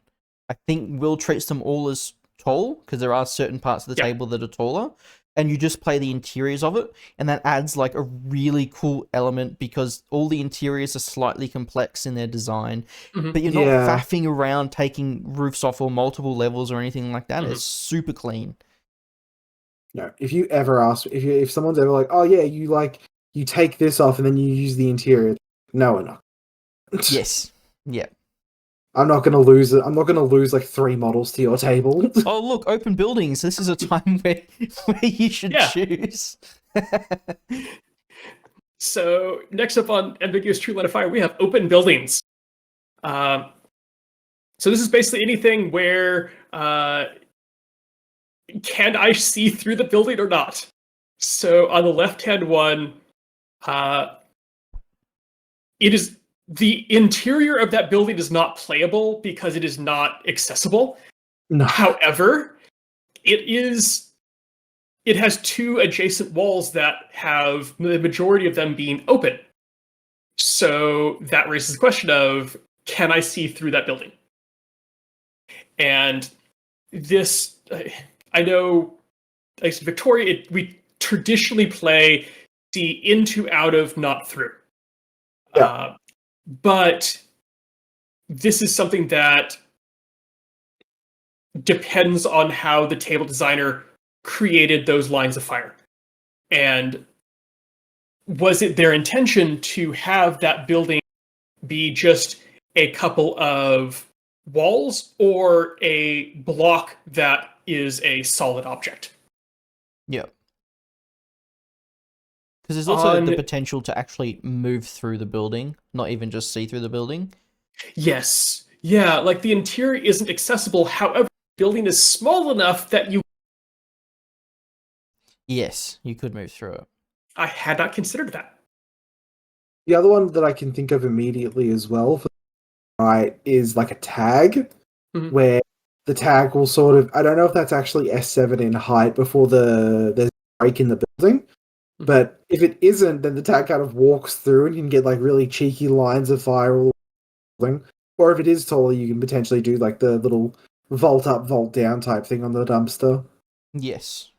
I think Will treats them all as tall, because there are certain parts of the table that are taller, and you just play the interiors of it, and that adds like a really cool element because all the interiors are slightly complex in their design, but you're not faffing around taking roofs off or multiple levels or anything like that. It's super clean. No, if you ever ask, if someone's ever like, oh yeah, you take this off and then you use the interior. No, we're not. Yes. Yeah. I'm not going to lose it. I'm not going to lose like 3 models to your table. Oh, look, open buildings. This is a time where you should choose. So next up on Ambiguous True Line of Fire, we have open buildings. So this is basically anything where can I see through the building or not? So on the left-hand one, it is the interior of that building is not playable because it is not accessible. No. However, it has 2 adjacent walls that have the majority of them being open. So that raises the question of, can I see through that building? And this, I know, like Victoria, we traditionally play see into, out of, not through. Yeah. But this is something that depends on how the table designer created those lines of fire. And was it their intention to have that building be just a couple of walls or a block that is a solid object? Yep. Because there's also the On- potential to actually move through the building, not even just see through the building. Yes. Yeah, like the interior isn't accessible. However, the building is small enough that Yes, you could move through it. I had not considered that. The other one that I can think of immediately as well, right, is like a tag, Mhm. where the tag will sort of, I don't know if that's actually S7 in height before there's a break in the building, but if it isn't, then the tag kind of walks through and you can get like really cheeky lines of fire all the building. Or if it is taller, you can potentially do like the little vault up, vault down type thing on the dumpster. Yes.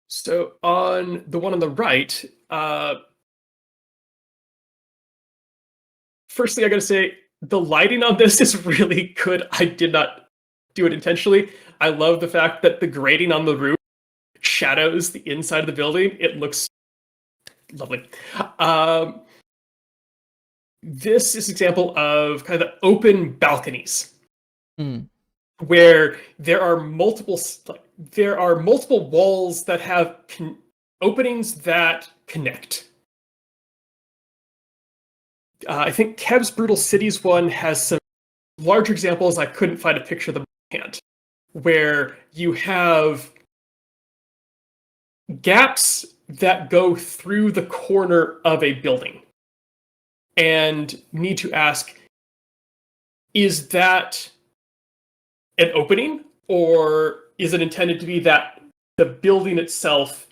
So on the one on the right, firstly, I gotta say, the lighting on this is really good. I did not do it intentionally. I love the fact that the grating on the roof shadows the inside of the building. It looks lovely. This is an example of kind of the open balconies, where there are multiple walls that have openings that connect. I think Kev's Brutal Cities one has some larger examples. I couldn't find a picture of them hand, where you have gaps that go through the corner of a building, and you need to ask, is that an opening, or is it intended to be that the building itself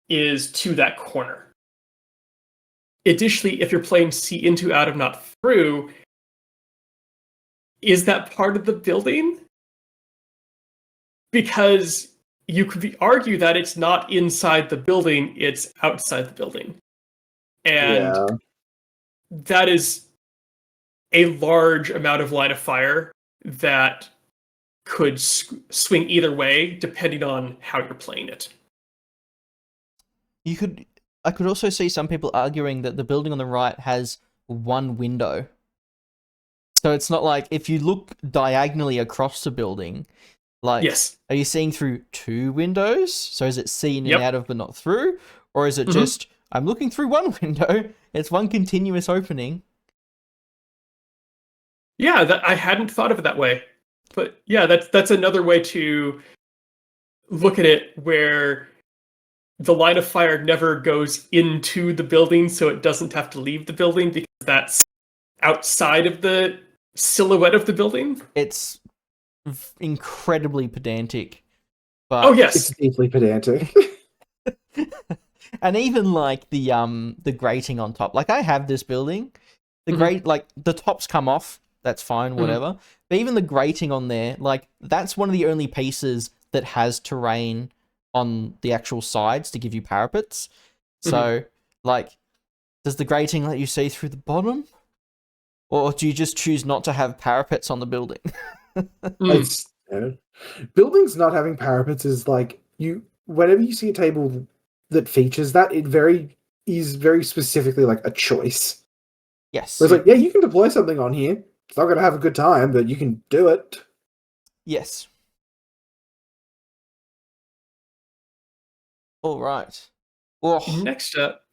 is to that corner? Additionally, if you're playing see into, out of, not through, is that part of the building? Because you could argue that it's not inside the building, it's outside the building. And that is a large amount of line of fire that could swing either way, depending on how you're playing it. I could also see some people arguing that the building on the right has one window. So it's not like if you look diagonally across the building, like, yes, are you seeing through two windows? So is it seen in Yep. out of but not through? Or is it just, I'm looking through one window, it's one continuous opening? Yeah, I hadn't thought of it that way. But yeah, that's another way to look at it, where the line of fire never goes into the building, so it doesn't have to leave the building because that's outside of the silhouette of the building. It's incredibly pedantic. But Oh yes, It's deeply pedantic. and even like the grating on top. Like I have this building, the grate, like the tops come off. That's fine, whatever. But even the grating on there, like that's one of the only pieces that has terrain on the actual sides to give you parapets. So, like, does the grating let you see through the bottom? Or do you just choose not to have parapets on the building? Buildings not having parapets is like, whenever you see a table that features that, it is very specifically like a choice. Yes. Where it's like, yeah, you can deploy something on here. It's not going to have a good time, but you can do it. Yes. All right. Oh. Next up,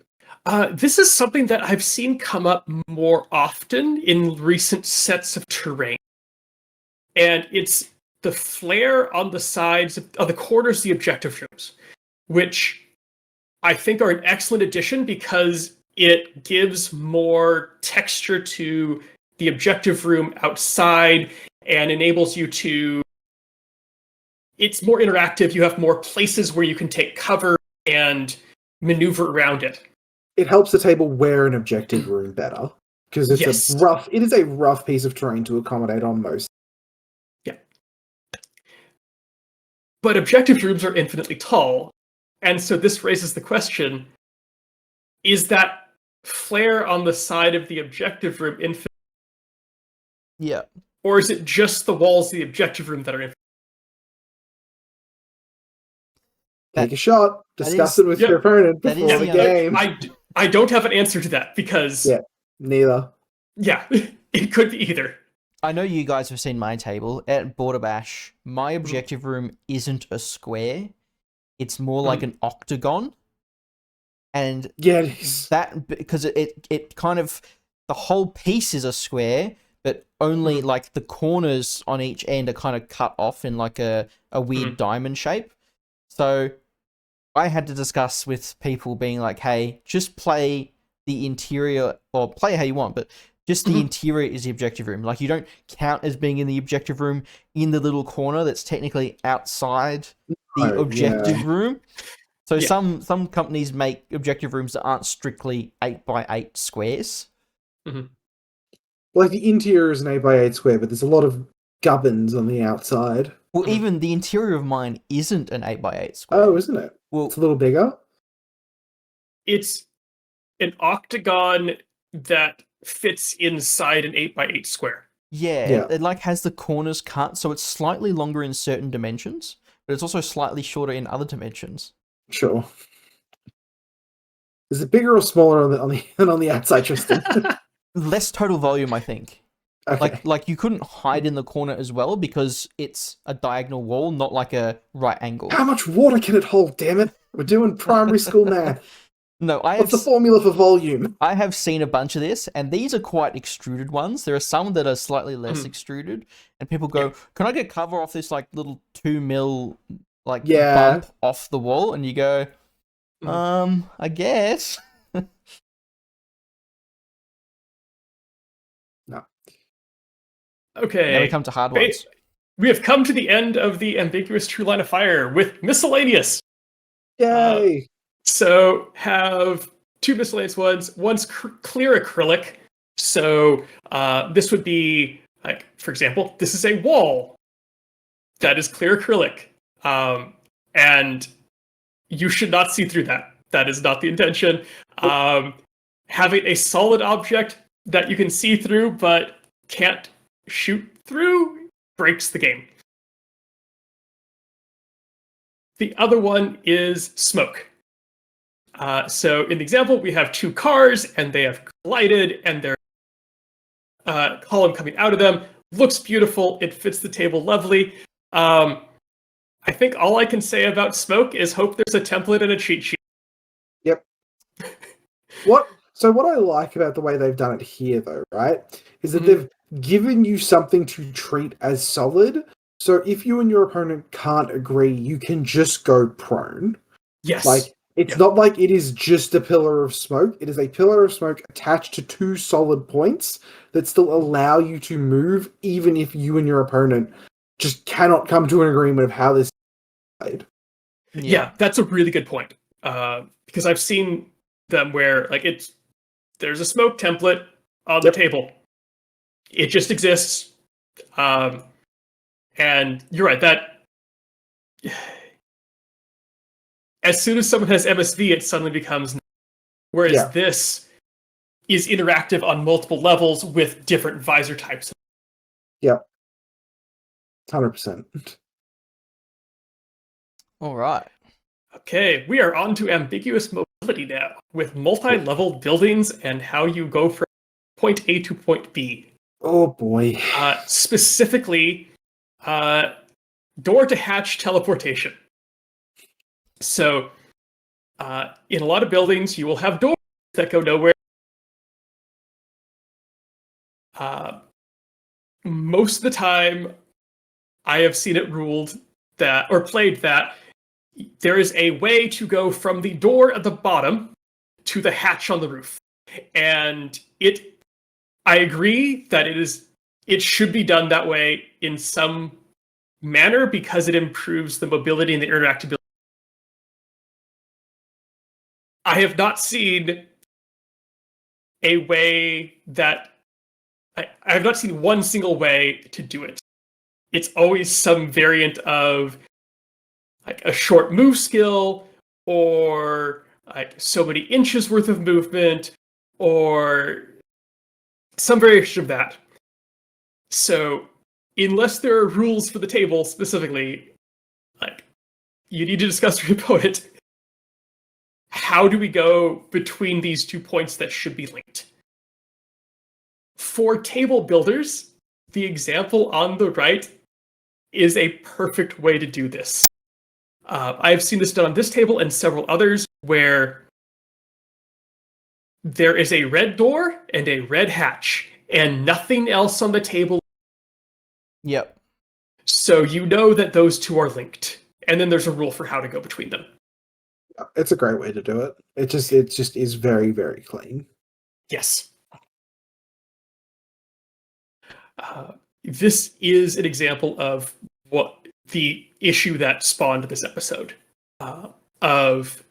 this is something that I've seen come up more often in recent sets of terrain. And it's the flare on the sides of the corners of the objective rooms, which I think are an excellent addition because it gives more texture to the objective room outside and enables you to... It's more interactive. You have more places where you can take cover and maneuver around it. It helps the table wear an objective room better because it is a rough piece of terrain to accommodate on most. Yeah. But objective rooms are infinitely tall, and so this raises the question, is that flare on the side of the objective room infinite, Yeah. Or is it just the walls of the objective room that are in? Take a shot. Discuss is- it with yeah, your opponent that is before the the, game. I don't have an answer to that because Yeah. Neither. yeah, it could be either. I know you guys have seen my table at Border Bash. My objective room isn't a square; it's more like an octagon, and Yeah, it is. that because it kind of the whole piece is a square, but only like the corners on each end are kind of cut off in like a weird diamond shape. So I had to discuss with people being like, hey, just play the interior, or play how you want, but just the interior is the objective room. Like, you don't count as being in the objective room in the little corner that's technically outside the objective room. So some companies make objective rooms that aren't strictly 8x8 squares. Like, the interior is an 8x8 square, but there's a lot of gubbins on the outside. Well, even the interior of mine isn't an 8x8 square. Oh, isn't it? Well, it's a little bigger. It's an octagon that fits inside an 8x8 square. Yeah, it like has the corners cut, so it's slightly longer in certain dimensions, but it's also slightly shorter in other dimensions. Sure. Is it bigger or smaller on the outside, Tristan? Less total volume, I think. Okay. Like you couldn't hide in the corner as well because it's a diagonal wall, not like a right angle. How much water can it hold, damn it? We're doing primary school math. No, What's the formula for volume? I have seen a bunch of this, and these are quite extruded ones. There are some that are slightly less extruded, and people go, "Can I get cover off this like little 2 mil like bump off the wall?" And you go, I guess. No. Okay. Now we come to hard ones. We have come to the end of the ambiguous true line of fire with miscellaneous. Yay! So have two miscellaneous ones. One's clear acrylic. So this would be, like, for example, this is a wall that is clear acrylic. And you should not see through that. That is not the intention. Having a solid object that you can see through but can't shoot through breaks the game. The other one is smoke. So in the example, we have two cars, and they have collided, and there's a column coming out of them. Looks beautiful. It fits the table lovely. I think all I can say about smoke is hope there's a template and a cheat sheet. Yep. So what I like about the way they've done it here, though, right, is that they've given you something to treat as solid. So if you and your opponent can't agree, you can just go prone. Yes. Like, it's not like it is just a pillar of smoke. It is a pillar of smoke attached to two solid points that still allow you to move, even if you and your opponent just cannot come to an agreement of how this is played. Yeah, that's a really good point. Because I've seen them where, like, there's a smoke template on the table. It just exists. And you're right, that as soon as someone has MSV, it suddenly becomes, whereas this is interactive on multiple levels with different visor types. Yep. 100%. All right. Okay, we are on to ambiguous mobility now, with multi-level buildings and how you go from point A to point B. Oh boy. Specifically, door to hatch teleportation. So, in a lot of buildings, you will have doors that go nowhere. Most of the time, I have seen it ruled that, or played that, there is a way to go from the door at the bottom to the hatch on the roof. And I agree that it should be done that way in some manner because it improves the mobility and the interactability. I have not seen a way that I have not seen one single way to do it. It's always some variant of like a short move skill, or like so many inches worth of movement, or some variation of that. So, unless there are rules for the table specifically, like, you need to discuss with your opponent, how do we go between these 2 points that should be linked? For table builders, the example on the right is a perfect way to do this. I've seen this done on this table and several others where there is a red door and a red hatch and nothing else on the table. Yep. So you know that those two are linked. And then there's a rule for how to go between them. It's a great way to do it. It just is very, very clean. Yes. This is an example of what the issue that spawned this episode of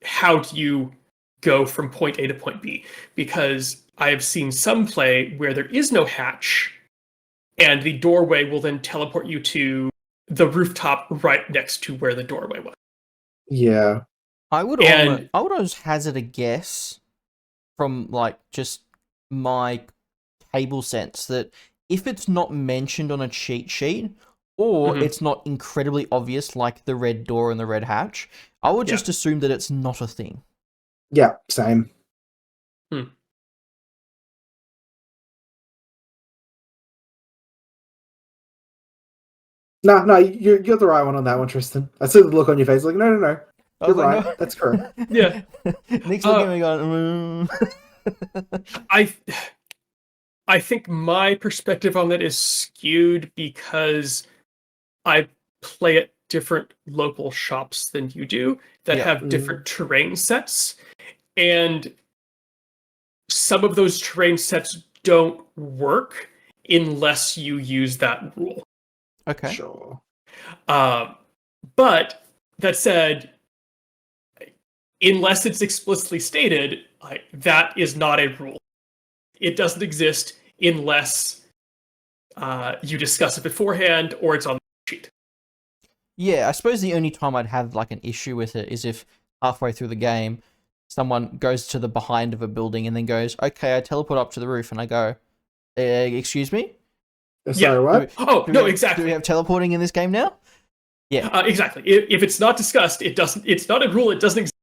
how do you go from point A to point B, because I have seen some play where there is no hatch and the doorway will then teleport you to the rooftop right next to where the doorway was. Yeah. I would almost hazard a guess from like just my table sense that if it's not mentioned on a cheat sheet or it's not incredibly obvious like the red door and the red hatch, I would just assume that it's not a thing. Yeah, same. No, you're the right one on that one, Tristan. I see the look on your face, like, no. You're right. No. That's correct. Yeah. Nick's looking at me going, I think my perspective on that is skewed because I play at different local shops than you do that have different terrain sets. And some of those terrain sets don't work unless you use that rule. Okay. Sure. But that said, unless it's explicitly stated, that is not a rule. It doesn't exist unless you discuss it beforehand or it's on the sheet. Yeah, I suppose the only time I'd have like an issue with it is if halfway through the game, someone goes to the behind of a building and then goes, okay, I teleport up to the roof, and I go, excuse me? Sorry, what? Exactly. Do we have teleporting in this game now? Yeah. Exactly. If it's not discussed, it's not a rule, it doesn't exist.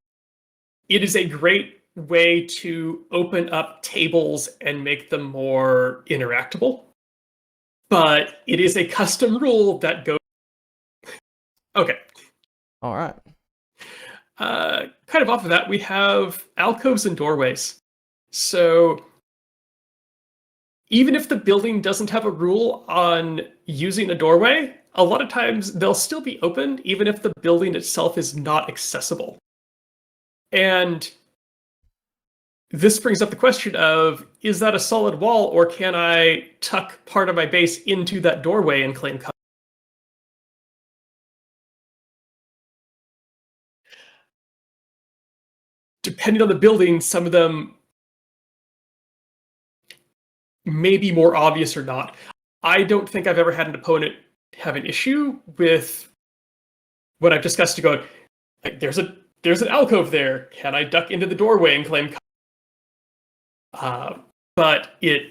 It is a great way to open up tables and make them more interactable. But it is a custom rule that goes... Okay. All right. Kind of off of that, we have alcoves and doorways. So even if the building doesn't have a rule on using a doorway, a lot of times they'll still be open even if the building itself is not accessible. And this brings up the question of, is that a solid wall, or can I tuck part of my base into that doorway and claim cover? Depending on the building, some of them may be more obvious or not. I don't think I've ever had an opponent have an issue with what I've discussed to go, like, there's an alcove there. Can I duck into the doorway and claim cover? But it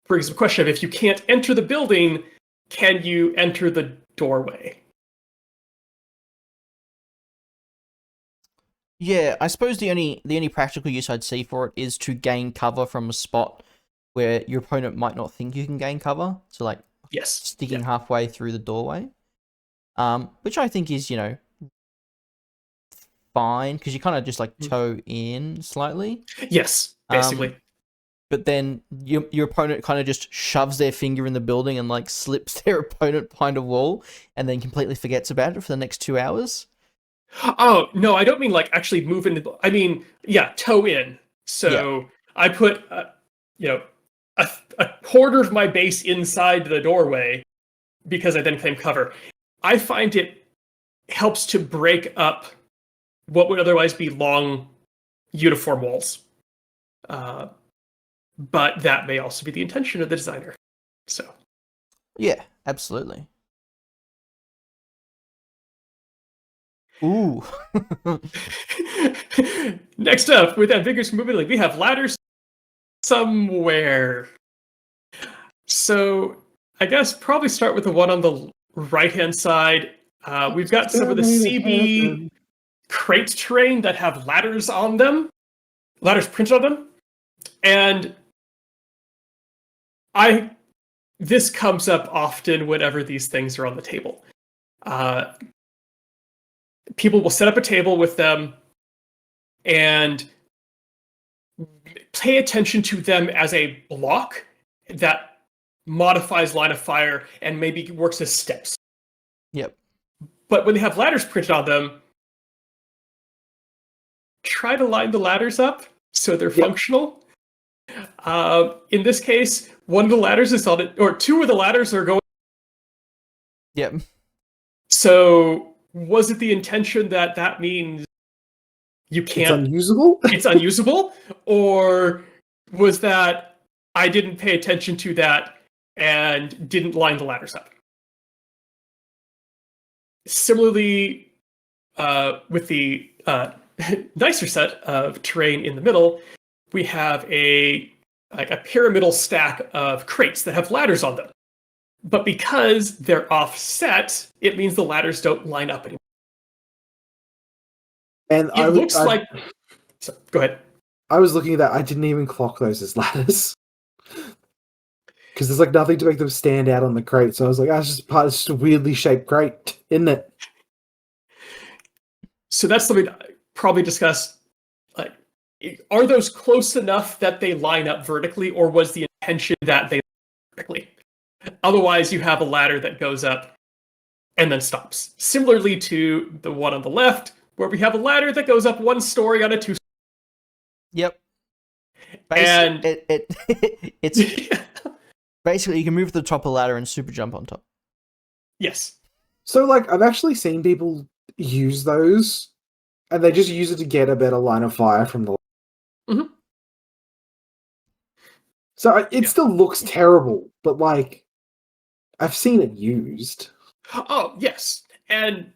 brings the question of, if you can't enter the building, can you enter the doorway? Yeah, I suppose the only practical use I'd see for it is to gain cover from a spot where your opponent might not think you can gain cover. So like sticking halfway through the doorway. Which I think is, fine, because you kind of just like toe in slightly. Yes, basically. But then your opponent kind of just shoves their finger in the building and like slips their opponent behind a wall and then completely forgets about it for the next 2 hours. Oh, no, I don't mean like actually move into... I mean, toe in. So I put, a quarter of my base inside the doorway because I then claim cover. I find it helps to break up what would otherwise be long, uniform walls. But that may also be the intention of the designer. So, yeah, absolutely. Ooh. Next up, with Ambiguous Mobility, we have ladders somewhere. So I guess probably start with the one on the right-hand side. We've got some of the CB crate terrain that have ladders on them, ladders printed on them, and this comes up often whenever these things are on the table. People will set up a table with them and pay attention to them as a block that modifies line of fire and maybe works as steps. Yep. But when they have ladders printed on them, try to line the ladders up so they're functional. In this case, one of the ladders is on it, or two of the ladders are going. Yep. So was it the intention that that means you can't? It's unusable? It's unusable? Or was that I didn't pay attention to that and didn't line the ladders up? Similarly, with the nicer set of terrain in the middle, we have a pyramidal stack of crates that have ladders on them. But because they're offset, it means the ladders don't line up anymore. And It looks like... So, go ahead. I was looking at that. I didn't even clock those as ladders. Because there's like nothing to make them stand out on the crate. So I was like, it's just a weirdly shaped crate, isn't it? So that's something to probably discuss. Like, are those close enough that they line up vertically, or was the intention that they line up vertically? Otherwise, you have a ladder that goes up and then stops. Similarly to the one on the left, where we have a ladder that goes up one story on a two. Yep. And it's basically you can move to the top of the ladder and super jump on top. Yes. So, like, I've actually seen people use those, and they just use it to get a better line of fire from the. Mm-hmm. So it still looks terrible, but like, I've seen it used. Oh, yes. And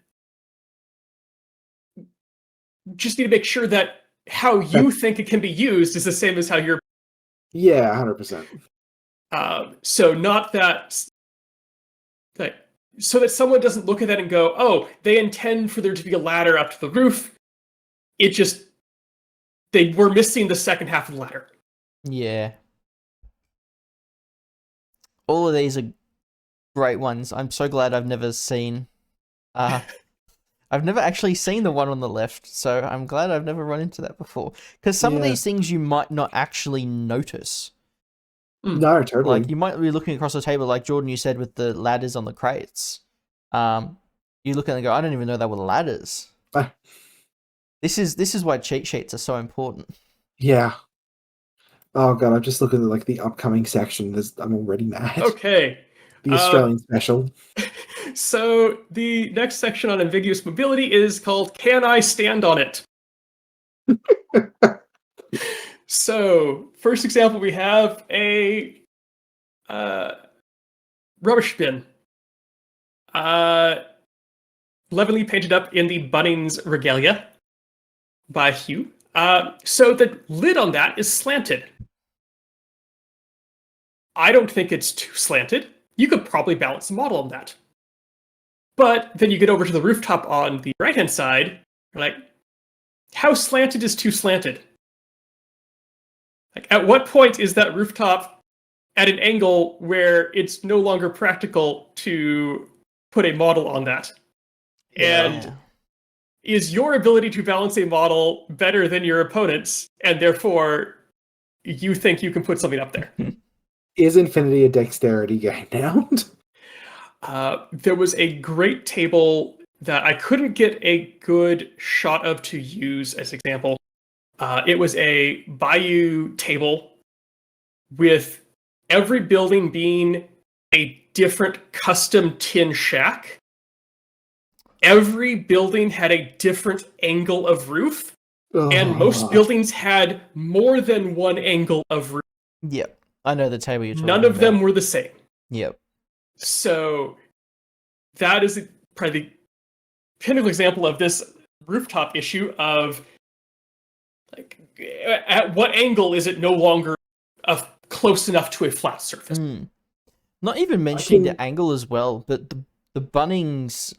just need to make sure that how you think it can be used is the same as how you're... Yeah, 100%. So not that... so that someone doesn't look at that and go, oh, they intend for there to be a ladder up to the roof. It just... They were missing the second half of the ladder. Yeah. All of these are great ones. I'm so glad I've never seen... I've never actually seen the one on the left, so I'm glad I've never run into that before. Because some of these things you might not actually notice. No, totally. Like, you might be looking across the table, like Jordan, you said, with the ladders on the crates. You look at it and go, I don't even know they were ladders. This is why cheat sheets are so important. Yeah. Oh god, I'm just looking at like the upcoming section. I'm already mad. Okay. The Australian special. So the next section on ambiguous mobility is called Can I Stand on It? So, first example, we have a rubbish bin. Levenly painted up in the Bunnings regalia by Hugh. So the lid on that is slanted. I don't think it's too slanted. You could probably balance the model on that. But then you get over to the rooftop on the right-hand side, you're like, how slanted is too slanted? Like, at what point is that rooftop at an angle where it's no longer practical to put a model on that? And is your ability to balance a model better than your opponent's, and therefore you think you can put something up there? Is Infinity a dexterity game now? There was a great table that I couldn't get a good shot of to use as example. It was a Bayou table with every building being a different custom tin shack. Every building had a different angle of roof, and most buildings had more than one angle of roof. Yep, I know the table you're talking about. None of them were the same. Yep. So that is probably the pinnacle example of this rooftop issue of like, at what angle is it no longer close enough to a flat surface? Not even mentioning can- the angle as well, but the Bunnings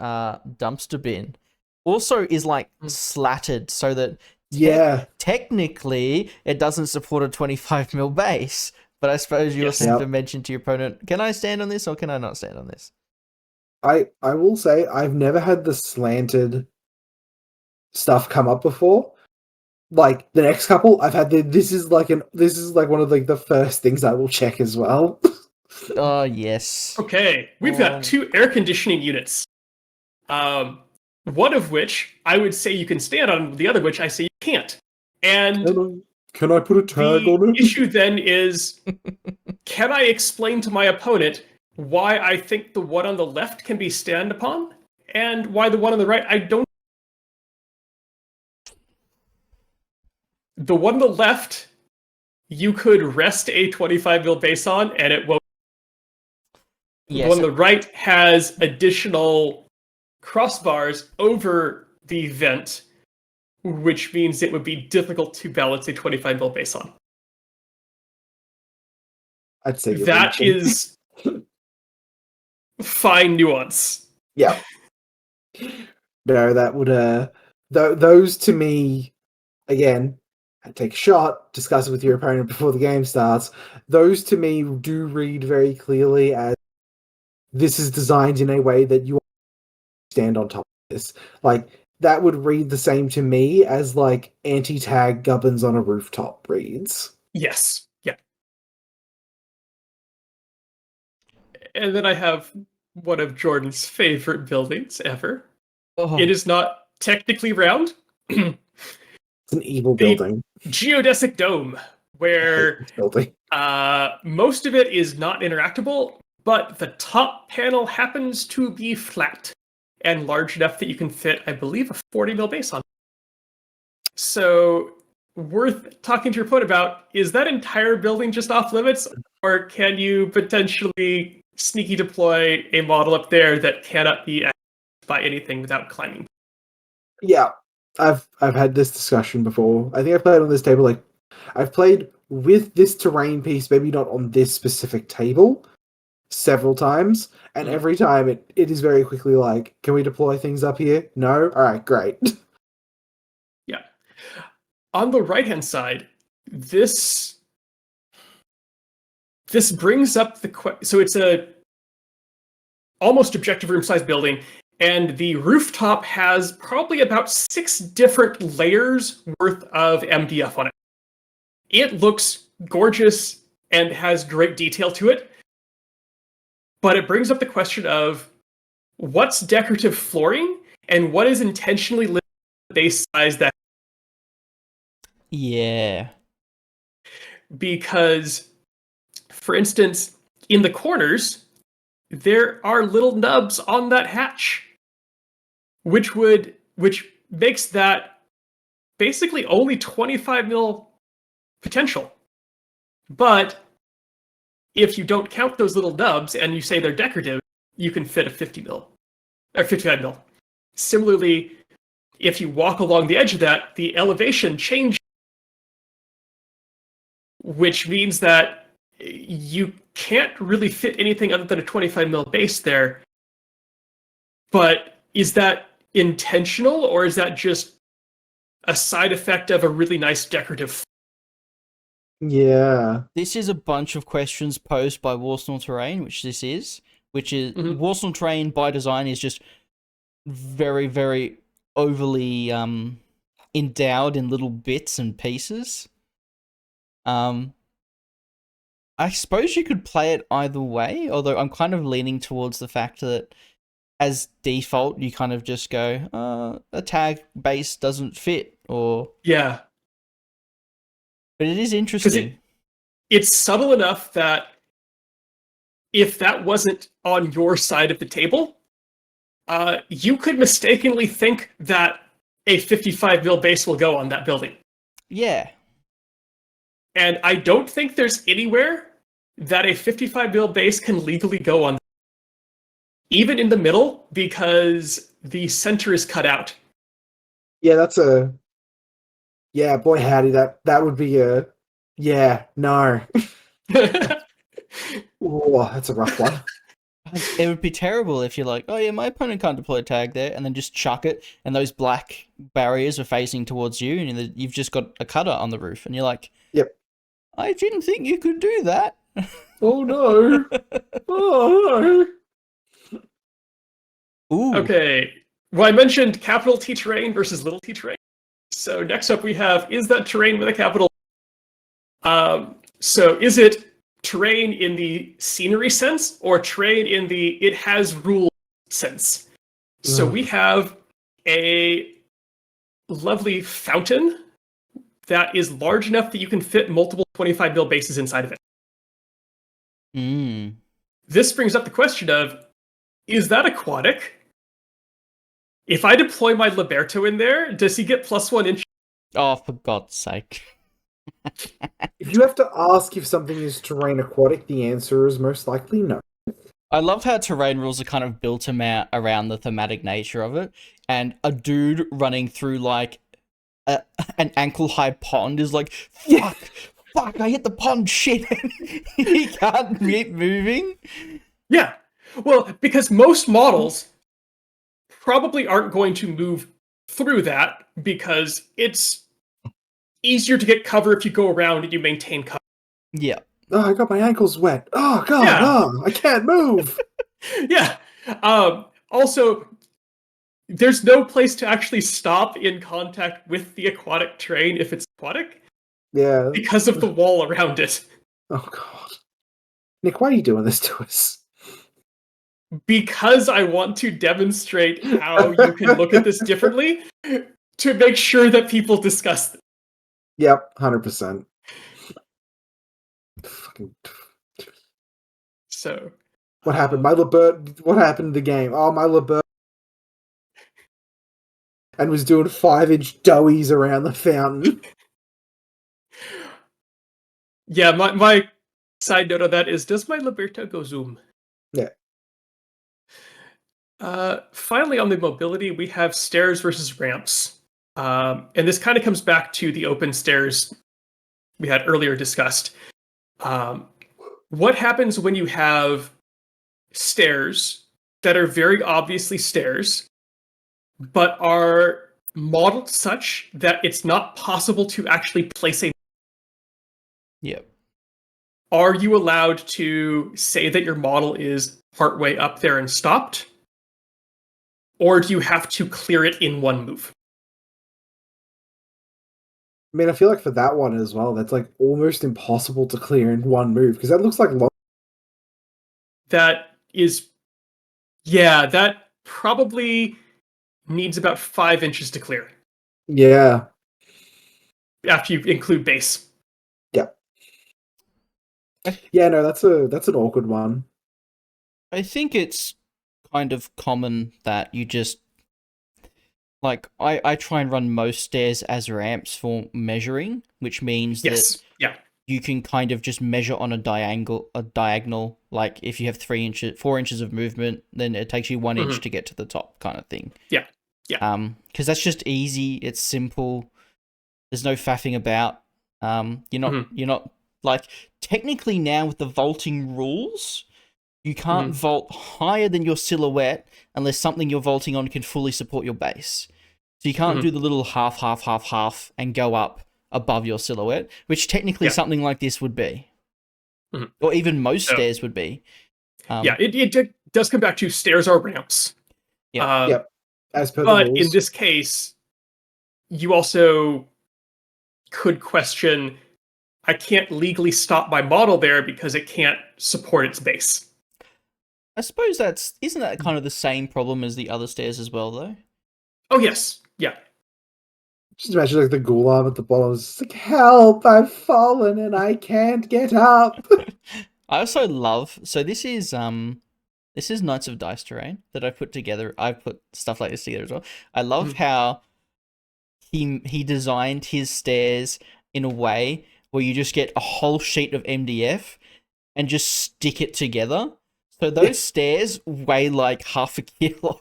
dumpster bin also is like slatted so that Yeah. technically it doesn't support a 25 mil base. But I suppose you also have to mention to your opponent, can I stand on this or can I not stand on this? I will say I've never had the slanted stuff come up before. Like the next couple, I've had this is like one of like the first things I will check as well. Oh yes. Okay, we've got 2 air conditioning units. One of which I would say you can stand on, the other which I say you can't. And Can I put a tag on it? The issue then is, can I explain to my opponent why I think the one on the left can be stand upon, and why the one on the right I don't? The one on the left, you could rest a 25 mil base on, and it won't. Yes. The one on the right has additional crossbars over the vent, which means it would be difficult to balance a 25 mil base on. I'd say that is fine nuance. Yeah. No, that would those to me, again, take a shot, discuss it with your opponent before the game starts. Those to me do read very clearly as this is designed in a way that you stand on top of this. Like that would read the same to me as like anti-tag gubbins on a rooftop reads. Yes. Yeah. And then I have one of Jordan's favorite buildings ever. Oh. It is not technically round. It's an evil building. Geodesic dome, where building. Most of it is not interactable, but the top panel happens to be flat and large enough that you can fit, I believe, a 40 mil base on. So, worth talking to your opponent about, is that entire building just off limits, or can you potentially sneaky deploy a model up there that cannot be accessed by anything without climbing? Yeah, I've had this discussion before. I think I've played on this table. Like, I've played with this terrain piece, maybe not on this specific table, several times, and every time it is very quickly like, can we deploy things up here? No? Alright, great. Yeah. On the right-hand side, this brings up the question. So it's a almost objective room-sized building, and the rooftop has probably about 6 different layers worth of MDF on it. It looks gorgeous and has great detail to it, but it brings up the question of what's decorative flooring and what is intentionally limited base size that. Yeah. Because, for instance, in the corners, there are little nubs on that hatch, which makes that basically only 25 mil potential. But if you don't count those little nubs and you say they're decorative, you can fit a 50 mil or 55 mil. Similarly, if you walk along the edge of that, the elevation changes, which means that you can't really fit anything other than a 25 mil base there. But is that intentional, or is that just a side effect of a really nice decorative? Yeah. This is a bunch of questions posed by Warsaw Terrain, which Warsaw Terrain by design is just very, very overly endowed in little bits and pieces. I suppose you could play it either way, although I'm kind of leaning towards the fact that as default, you kind of just go, a tag base doesn't fit, or... Yeah. But it is interesting. It's subtle enough that if that wasn't on your side of the table, you could mistakenly think that a 55 mil base will go on that building. Yeah. And I don't think there's anywhere that a 55 mil base can legally go on, even in the middle, because the center is cut out. Yeah, that's a... Yeah, boy howdy, that would be a... Yeah, no. Oh, that's a rough one. It would be terrible if you're like, oh yeah, my opponent can't deploy a tag there, and then just chuck it, and those black barriers are facing towards you, and you've just got a cutter on the roof, and you're like, Yep. I didn't think you could do that. Oh no. Oh no. Ooh. Okay. Well, I mentioned capital T terrain versus little t terrain. So next up we have, is that terrain with a capital? So is it terrain in the scenery sense or terrain in the it has rules sense? So we have a lovely fountain that is large enough that you can fit multiple 25 mil bases inside of it. This brings up the question of, is that aquatic? If I deploy my Liberto in there, does he get +1 inch? Oh, for God's sake. If you have to ask if something is terrain aquatic, the answer is most likely no. I love how terrain rules are kind of built around the thematic nature of it, and a dude running through like an ankle-high pond is like, fuck, I hit the pond, shit. He can't keep moving. Yeah. Well, because most models probably aren't going to move through that because it's easier to get cover if you go around and you maintain cover. Yeah. Oh, I got my ankles wet. Oh god, Yeah. oh, I can't move. Yeah. Also, there's no place to actually stop in contact with the aquatic terrain if it's aquatic Yeah. because of the wall around it. Oh god. Nick, why are you doing this to us? Because I want to demonstrate how you can look at this differently to make sure that people discuss this. Yep, 100%. Fucking. So, What happened? What happened to the game? Oh, my Libert. And was doing 5-inch doughies around the fountain. yeah, my side note on that is, does my Liberto go zoom? Yeah. Finally, on the mobility, we have stairs versus ramps. And this kind of comes back to the open stairs we had earlier discussed. What happens when you have stairs that are very obviously stairs, but are modeled such that it's not possible to actually place a... Yep. Are you allowed to say that your model is partway up there and stopped? Or do you have to clear it in one move? I mean, I feel like for that one as well, that's like almost impossible to clear in one move because that looks like That is... Yeah, that probably needs about 5 inches to clear. Yeah. After you include base. Yeah. Yeah, no, that's an awkward one. I think it's kind of common that you just like I try and run most stairs as ramps for measuring, which means that you can kind of just measure on a diagonal. Like if you have 4 inches of movement, then it takes you 1 inch to get to the top, kind of thing. Yeah. Because that's just easy. It's simple. There's no faffing about. You're not like technically now with the vaulting rules, you can't vault higher than your silhouette unless something you're vaulting on can fully support your base. So you can't do the little half and go up above your silhouette, which technically something like this would be. Or even most stairs would be. It does come back to stairs are ramps. Yep. As per the but rules. in this case, you also could question, I can't legally stop my model there because it can't support its base. I suppose isn't that kind of the same problem as the other stairs as well, though? Oh, yes. Yeah. Just imagine like the ghoul arm at the bottom is like, help, I've fallen and I can't get up. I also love, so this is Knights of Dice Terrain that I've put together. I've put stuff like this together as well. I love how he designed his stairs in a way where you just get a whole sheet of MDF and just stick it together. So those stairs weigh like half a kilo.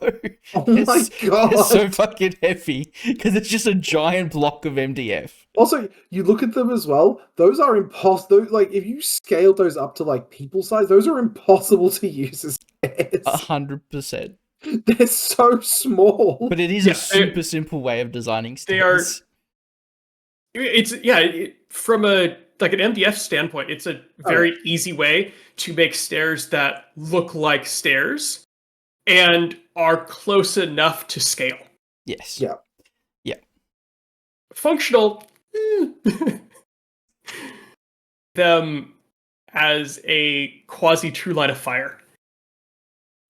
Oh They're my they're so god! fucking heavy because it's just a giant block of MDF. Also, you look at them as well. Those are impossible. Like, if you scaled those up to like people size, those are impossible to use as stairs. 100%. They're so small. But it is a Yeah, super simple way of designing they are. stairs. From a like an MDF standpoint, it's a very easy way to make stairs that look like stairs and are close enough to scale. Yes. Yeah. Yeah. Functional, them as a quasi true line of fire.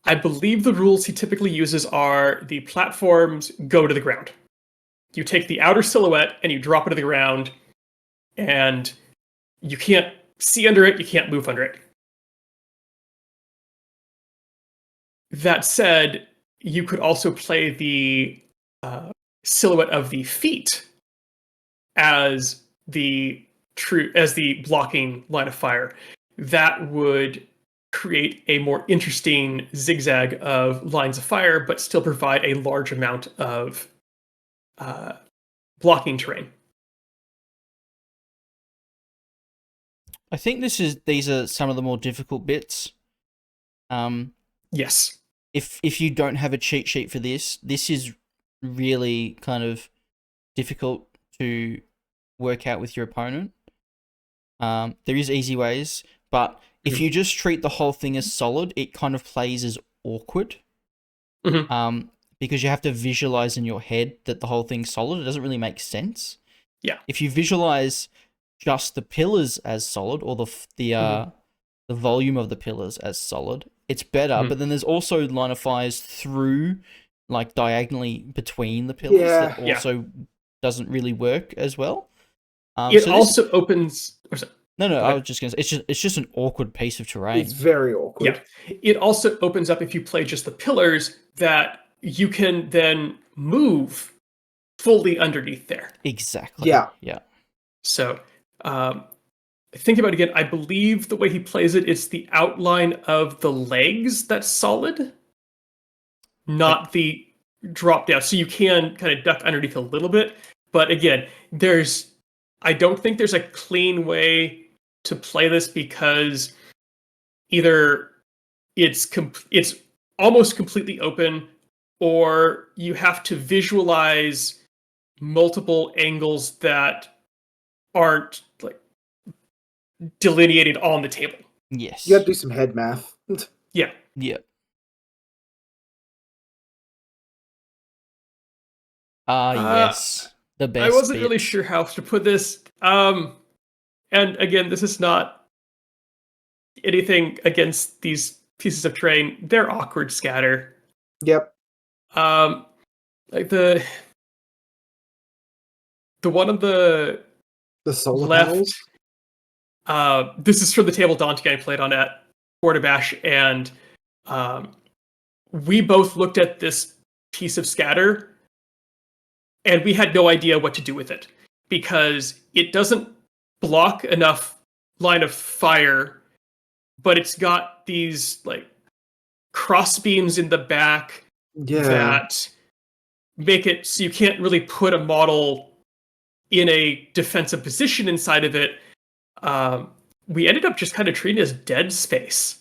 I believe the rules he typically uses are the platforms go to the ground. You take the outer silhouette and you drop it to the ground, and you can't see under it, you can't move under it. That said, you could also play the silhouette of the feet as the blocking line of fire. That would create a more interesting zigzag of lines of fire, but still provide a large amount of blocking terrain. I think these are some of the more difficult bits. Yes. If you don't have a cheat sheet for this is really kind of difficult to work out with your opponent. There is easy ways, but if you just treat the whole thing as solid, it kind of plays as awkward. Because you have to visualize in your head that the whole thing's solid. It doesn't really make sense. Yeah. If you visualize just the pillars as solid, or the volume of the pillars as solid, it's better. But then there's also line of fires through, like diagonally between the pillars that also doesn't really work as well. It also opens. No, I was just gonna say it's just an awkward piece of terrain. It's very awkward. Yeah. It also opens up, if you play just the pillars, that you can then move fully underneath there. Exactly. Yeah. Yeah. So, think about it again. I believe the way he plays it, it's the outline of the legs that's solid, not the drop down. So you can kind of duck underneath a little bit, but again, I don't think there's a clean way to play this, because either it's almost completely open, or you have to visualize multiple angles that aren't like delineated on the table. Yes. You gotta do some head math. Yeah. Yeah. Yes. The best. I wasn't really sure how to put this. And again, this is not anything against these pieces of terrain. They're awkward scatter. Yep. Like the one on the solar left. panels. This is from the table Dante I played on at Bash, and we both looked at this piece of scatter, and we had no idea what to do with it, because it doesn't block enough line of fire, but it's got these like cross beams in the back that make it so you can't really put a model in a defensive position inside of it. We ended up just kind of treating it as dead space.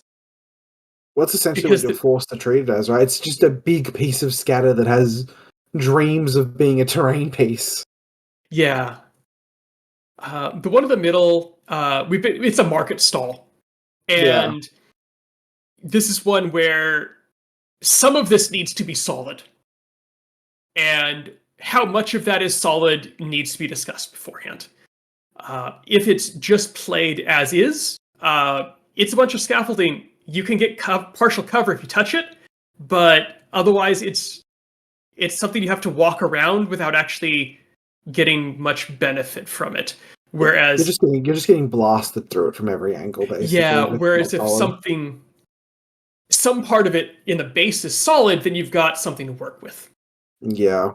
What's essentially what you're forced to treat it as, right? It's just a big piece of scatter that has dreams of being a terrain piece. Yeah. The one in the middle, it's a market stall. And this is one where some of this needs to be solid. And how much of that is solid needs to be discussed beforehand. If it's just played as is, it's a bunch of scaffolding. You can get partial cover if you touch it, but otherwise it's something you have to walk around without actually getting much benefit from it. Whereas you're just getting blasted through it from every angle, basically. Yeah, whereas if some part of it in the base is solid, then you've got something to work with. Yeah.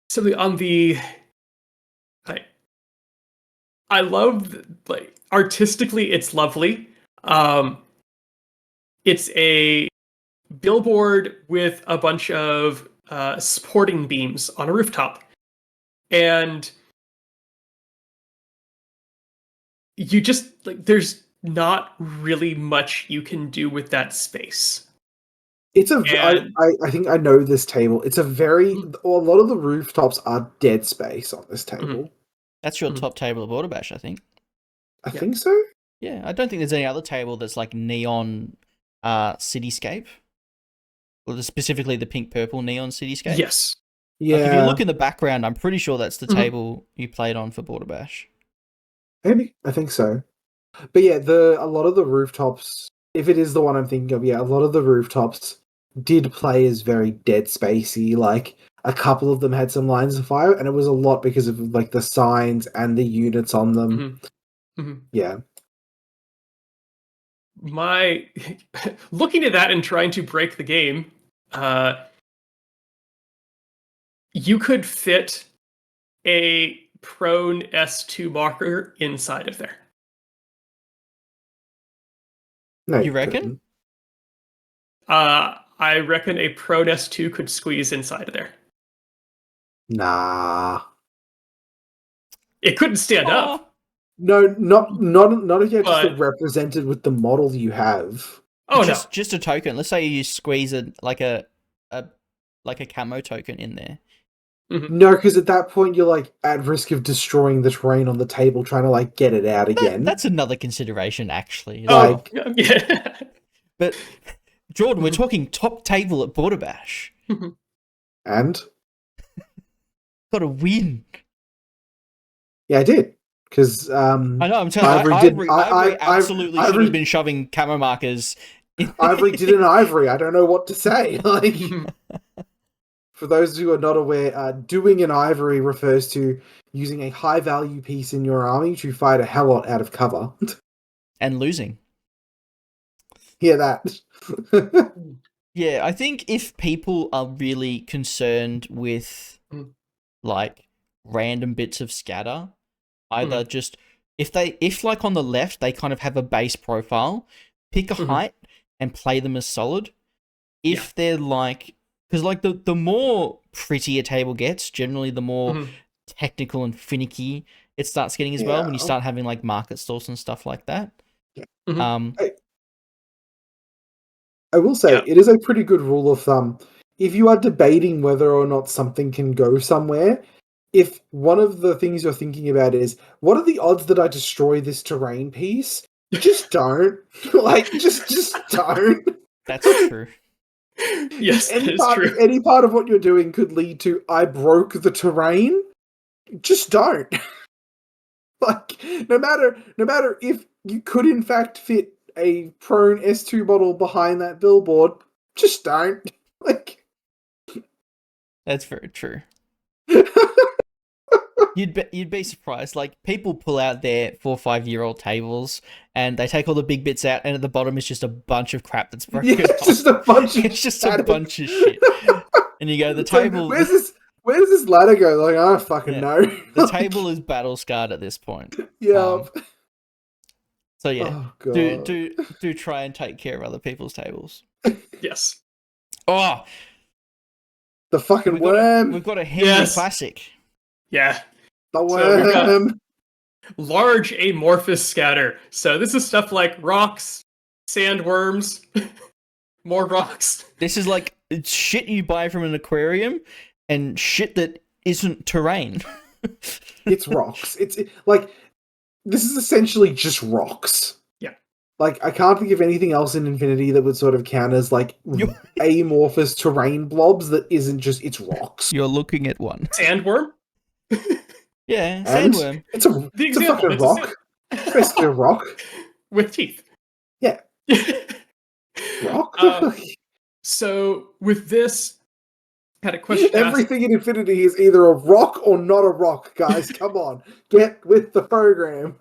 So on the I love, like, artistically it's lovely. It's a billboard with a bunch of supporting beams on a rooftop. And you just, like, there's not really much you can do with that space. It's a. And- I think I know this table. It's a very. A lot of the rooftops are dead space on this table. That's your top table of Border Bash, I think. I Yeah. think so. Yeah, I don't think there's any other table that's like neon cityscape. Or specifically the pink-purple neon cityscape. Yes. Yeah. Like if you look in the background, I'm pretty sure that's the table you played on for Border Bash. Maybe. I think so. But yeah, a lot of the rooftops, if it is the one I'm thinking of, yeah, a lot of the rooftops did play as very dead spacey. Like a couple of them had some lines of fire, and it was a lot because of like the signs and the units on them. Yeah. My looking at that and trying to break the game, you could fit a prone S2 marker inside of there. No, You reckon? couldn't. I reckon a prone S2 could squeeze inside of there. Nah. It couldn't stand Oh. up. No, not if you're just But- represented with the model you have. Oh just a token. Let's say you squeeze a camo token in there. No, because at that point you're like at risk of destroying the terrain on the table, trying to like get it out again. That's another consideration, actually. no. like- Oh, yeah. But Jordan, we're talking top table at Border Bash. And Got to win. yeah, I did. Because I know. I'm telling you, Ivory Ivory did- absolutely should Ivory- have been shoving camo markers. Ivory did an Ivory. I don't know what to say. Like, for those who are not aware, doing an Ivory refers to using a high value piece in your army to fight a hell lot out of cover. And losing. Hear that? Yeah, I think if people are really concerned with like random bits of scatter, either just if like on the left they kind of have a base profile, pick a height and play them as solid. If they're like, because like the more pretty a table gets, generally the more technical and finicky it starts getting as well when you start having like market stalls and stuff like that. I will say, it is a pretty good rule of thumb. If you are debating whether or not something can go somewhere, if one of the things you're thinking about is, what are the odds that I destroy this terrain piece? Just don't. Like, just don't. That's true. Yes, that is true. Any part of what you're doing could lead to, I broke the terrain. Just don't. Like, no matter if you could in fact fit a prone S2 model behind that billboard, just don't. Like, That's very true. You'd be surprised. Like, people pull out their 4 or 5 year old tables and they take all the big bits out, and at the bottom is just a bunch of crap that's broken. yeah, it's just a bunch of It's just a bunch of shit. And you go, the It's like, table. where does this ladder go? Like, I don't fucking know. The table is battle scarred at this point. Yeah. So yeah, Oh, God. do try and take care of other people's tables. Yes. Oh, The fucking we've worm. got a Henry Yes. classic. Yeah. The So we've got- worm. Large amorphous scatter. So this is stuff like rocks, sandworms, more rocks. This is like it's shit you buy from an aquarium and shit that isn't terrain. It's rocks. Like, this is essentially just rocks. Yeah. Like, I can't think of anything else in Infinity that would sort of count as like amorphous terrain blobs that isn't just, it's rocks. You're looking at one. Sandworm? Yeah, And sandworm. it's a The it's a example, fucking it's a rock. It's basically a rock. With teeth. Yeah. Rock. So with this, had a question asked. Everything in Infinity is either a rock or not a rock, guys. Come on. Get with the program.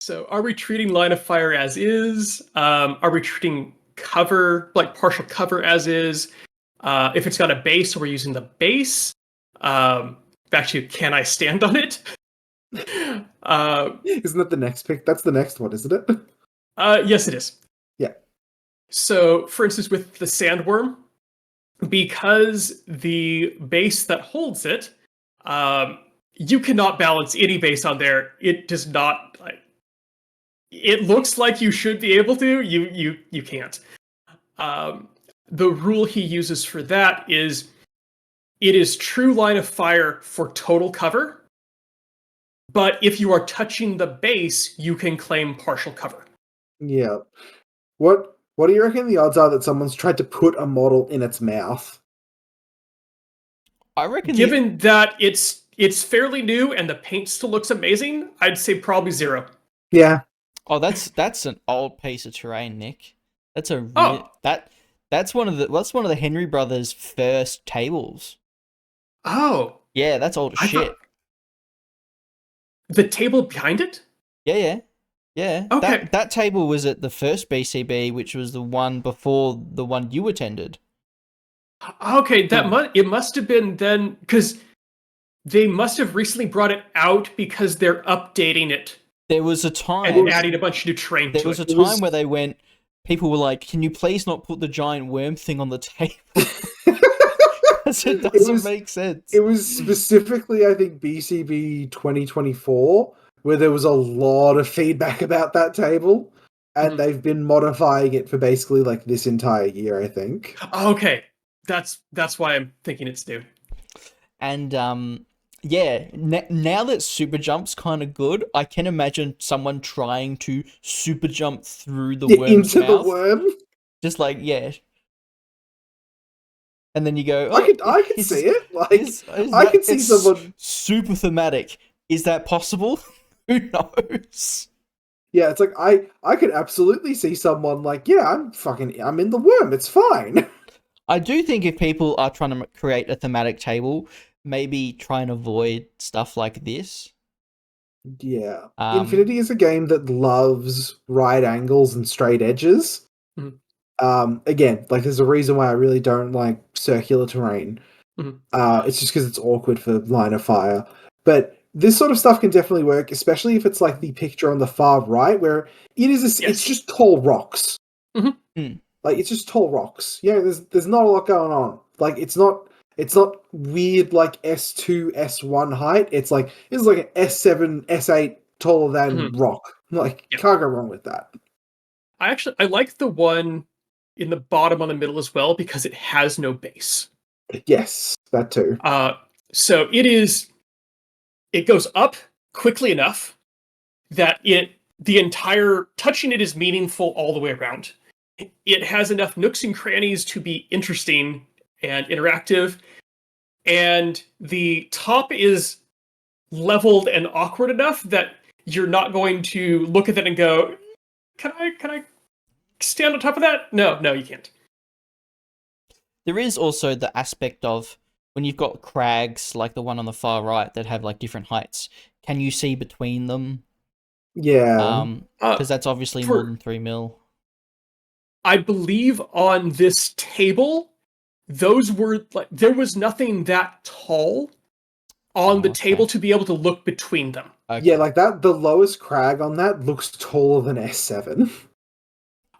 So are we treating line of fire as is? Are we treating cover, like partial cover as is? If it's got a base, are we using the base? Back to, can I stand on it? Isn't that the next pick? That's the next one, isn't it? Yes, it is. Yeah. So, for instance, with the sandworm, because the base that holds it, you cannot balance any base on there. It does not. It looks like you should be able to. You can't. The rule he uses for that is it is true line of fire for total cover, but if you are touching the base, you can claim partial cover. Yeah. What do you reckon the odds are that someone's tried to put a model in its mouth? I reckon. Given that it's fairly new and the paint still looks amazing, I'd say probably 0. Yeah. Oh, that's an old piece of terrain, Nick. That's a that's one of the Henry brothers' first tables. Oh. Yeah, that's old as shit. The table behind it? Yeah. Okay. That table was at the first BCB, which was the one before the one you attended. Okay, it must have been then, because they must have recently brought it out because they're updating it. There was a time and adding a bunch of new terrain to it. There was a time where they went. People were like, "Can you please not put the giant worm thing on the table?" Because it doesn't make sense. It was specifically, I think, BCB 2024, where there was a lot of feedback about that table, and they've been modifying it for basically like this entire year, I think. Okay, that's why I'm thinking it's new. And yeah, now that super jump's kind of good, I can imagine someone trying to super jump through the worm's into mouth. The worm. Just like, yeah. And then you go, oh, I can see it. Like, I can see someone super thematic. Is that possible? Who knows? Yeah, it's like I could absolutely see someone like, yeah, I'm in the worm. It's fine. I do think if people are trying to create a thematic table, maybe try and avoid stuff like this. Yeah. Infinity is a game that loves right angles and straight edges. Again, like there's a reason why I really don't like circular terrain. It's just because it's awkward for line of fire. But this sort of stuff can definitely work, especially if it's like the picture on the far right, where it's just tall rocks. Like it's just tall rocks. Yeah, there's not a lot going on. Like it's not weird like S2, S1 height. It's like an S7, S8 taller than rock. Like can't go wrong with that. I like the one in the bottom on the middle as well because it has no base. Yes, that too. So it goes up quickly enough that the entire touching it is meaningful all the way around. It has enough nooks and crannies to be interesting and interactive, and the top is leveled and awkward enough that you're not going to look at it and go, can I stand on top of that? No, you can't. There is also the aspect of when you've got crags like the one on the far right that have like different heights. Can you see between them? Yeah. Because that's obviously more than 3 mil. I believe on this table, those were like there was nothing that tall on the table to be able to look between them. Okay. Yeah, like that. The lowest crag on that looks taller than S7.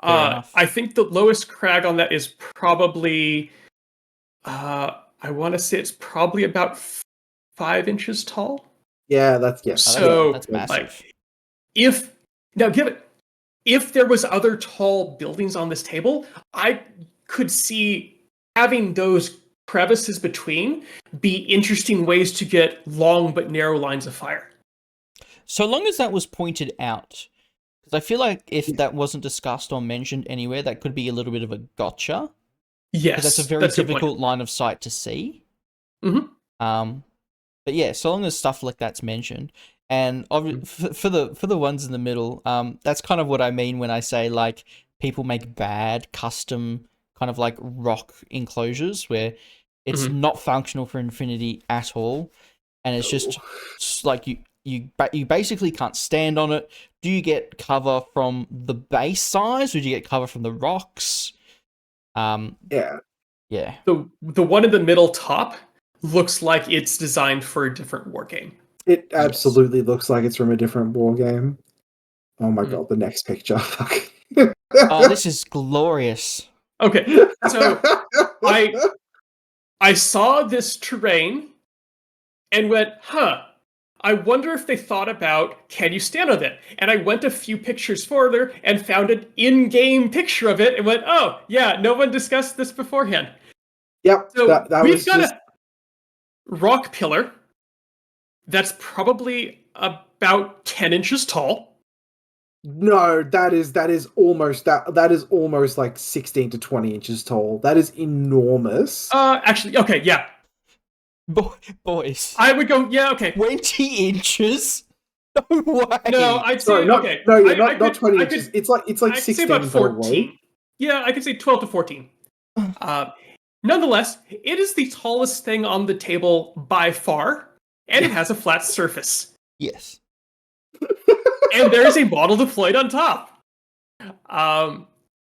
I think the lowest crag on that is probably, I want to say it's probably about 5 inches tall. Yeah, that's So that's massive. Like, if there was other tall buildings on this table, I could see having those crevices between be interesting ways to get long but narrow lines of fire. So long as that was pointed out, because I feel like if that wasn't discussed or mentioned anywhere, that could be a little bit of a gotcha. Yes, that's a very difficult line of sight to see. But yeah, so long as stuff like that's mentioned, and for the ones in the middle, that's kind of what I mean when I say like people make bad custom kind of like rock enclosures where it's not functional for Infinity at all, and it's just like you basically can't stand on it. Do you get cover from the base size, or do you get cover from the rocks? Yeah. The one in the middle top looks like it's designed for a different war game. It absolutely looks like it's from a different war game. Oh my Hmm. god, the next picture. Fuck. Oh, this is glorious. Okay, so I saw this terrain and went, huh, I wonder if they thought about, can you stand on it? And I went a few pictures further and found an in-game picture of it and went, oh, yeah, no one discussed this beforehand. Yep, So that we've was got just... a rock pillar that's probably about 10 inches tall. No, that is almost like 16 to 20 inches tall. That is enormous. Actually, okay, yeah. Boys. I would go, yeah, okay. 20 inches? No way. No, I'd say, Sorry, not okay. no, yeah, I not could- 20 I inches. could- It's like I'd say 16 about probably. 14. Yeah, I could say 12 to 14. Nonetheless, it is the tallest thing on the table by far, and it has a flat surface. Yes. And there is a model deployed on top.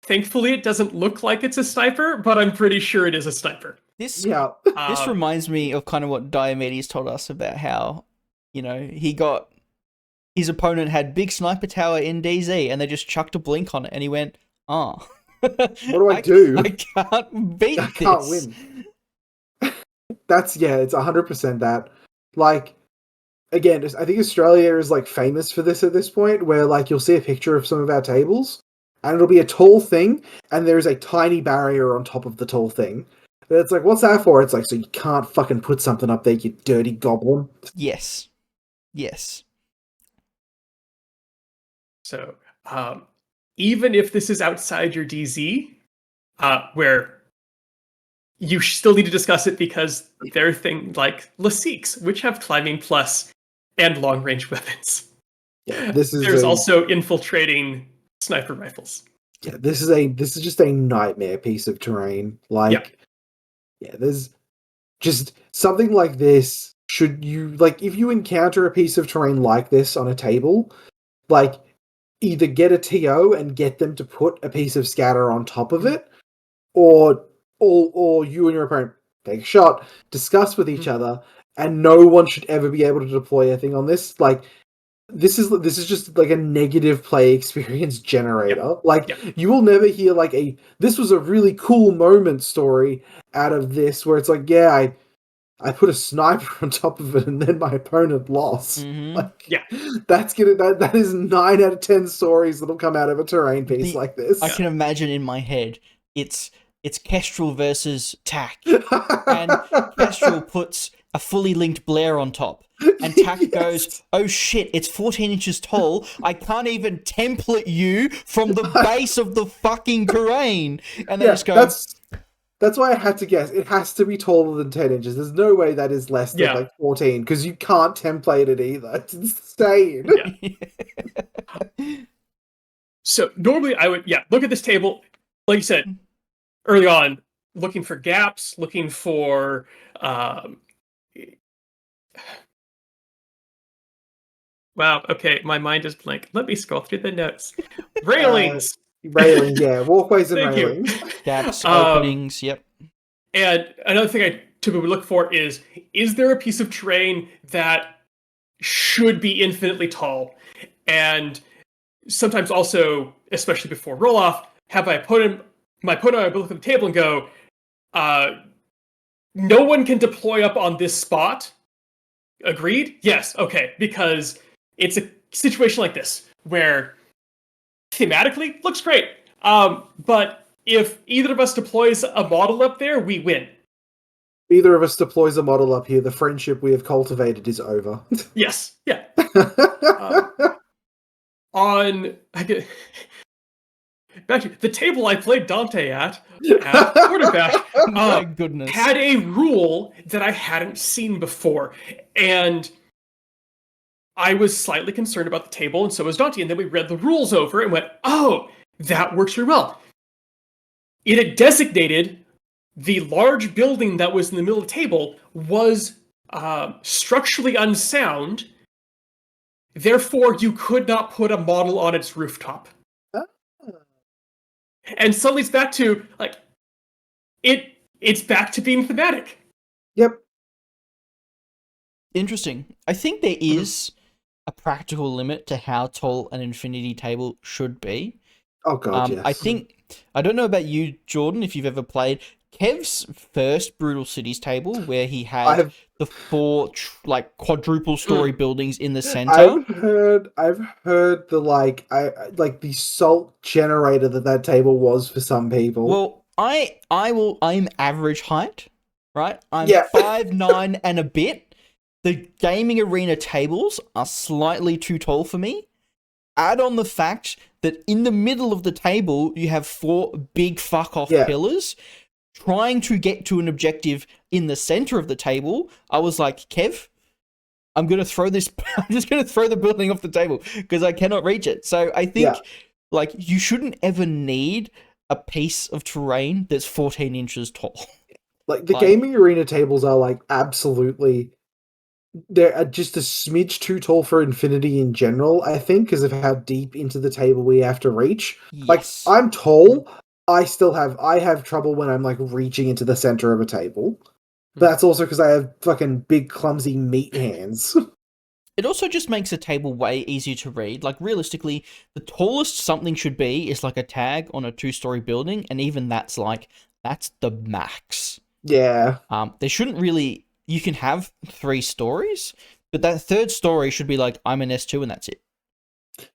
Thankfully, it doesn't look like it's a sniper, but I'm pretty sure it is a sniper. This Yeah. this reminds me of kind of what Diomedes told us about how, he got his opponent had big sniper tower in DZ and they just chucked a blink on it and he went, oh. What do I do? I can't beat I can't this. win. It's 100% that. Like, again, I think Australia is like famous for this at this point, where like you'll see a picture of some of our tables, and it'll be a tall thing, and there's a tiny barrier on top of the tall thing. And it's like, what's that for? It's like, so you can't fucking put something up there, you dirty goblin. Yes. Yes. So, even if this is outside your DZ, where you still need to discuss it because there are things like Lasiques, which have climbing plus and long range weapons. Yeah, There's also infiltrating sniper rifles. Yeah, this is just a nightmare piece of terrain. Like, there's just something like this. Should you if you encounter a piece of terrain like this on a table, like either get a TO and get them to put a piece of scatter on top of it, or you and your opponent take a shot, discuss with each other, and no one should ever be able to deploy a thing on this. Like, this is just like a negative play experience generator. You will never hear like this was a really cool moment story out of this where it's like, yeah, I put a sniper on top of it and then my opponent lost. Mm-hmm. That is 9 out of 10 stories that'll come out of a terrain piece like this. I can imagine in my head it's Kestrel versus Tack, and Kestrel puts a fully linked Blair on top, and Tack goes, oh shit, it's 14 inches tall, I can't even template you from the base of the fucking terrain. And they just go... That's why I had to guess. It has to be taller than 10 inches. There's no way that is less than like 14, because you can't template it either. It's insane. So normally I would, look at this table, like you said, early on, looking for gaps, looking for... Wow, okay, my mind is blank. Let me scroll through the notes. Railings! Railings, yeah. Walkways and Thank railings. Gaps, openings, yep. And another thing I typically look for is there a piece of terrain that should be infinitely tall? And sometimes also, especially before roll-off, have my opponent look at the table and go, no one can deploy up on this spot. Agreed? Yes, okay. Because it's a situation like this, where thematically looks great. But if either of us deploys a model up there, we win. Either of us deploys a model up here, the friendship we have cultivated is over. Yes, yeah. Back to the table I played Dante at quarterback, my goodness, had a rule that I hadn't seen before, and I was slightly concerned about the table, and so was Dante. And then we read the rules over and went, "Oh, that works really well." It had designated the large building that was in the middle of the table was structurally unsound. Therefore, you could not put a model on its rooftop. And suddenly it's back to, like, it's back to being thematic. Yep. Interesting. I think there is a practical limit to how tall an infinity table should be. Oh god, I yes. think I don't know about you, Jordan, if you've ever played Kev's first Brutal Cities table, where he had I've the four like quadruple story buildings in the center. I've heard the like the salt generator that table was for some people. Well, I'm average height, right? I'm Yeah. 5'9" and a bit. The gaming arena tables are slightly too tall for me. Add on the fact that in the middle of the table you have four big fuck off Yeah. pillars trying to get to an objective in the center of the table. I was like, Kev, I'm gonna throw this. I'm just gonna throw the building off the table because I cannot reach it. So I think, Yeah. like, you shouldn't ever need a piece of terrain that's 14 inches tall. Like the Like, gaming arena tables are like absolutely they're just a smidge too tall for Infinity in general, I think, because of how deep into the table we have to reach. Like, yes, I'm tall, I have trouble when I'm like reaching into the center of a table. But that's also because I have fucking big clumsy meat hands. it also just makes a table way easier to read. Like, realistically, the tallest something should be is like a tag on a 2-story building, and even that's the max. Yeah. There shouldn't really. You can have 3 stories, but that third story should be like, I'm an S2 and that's it.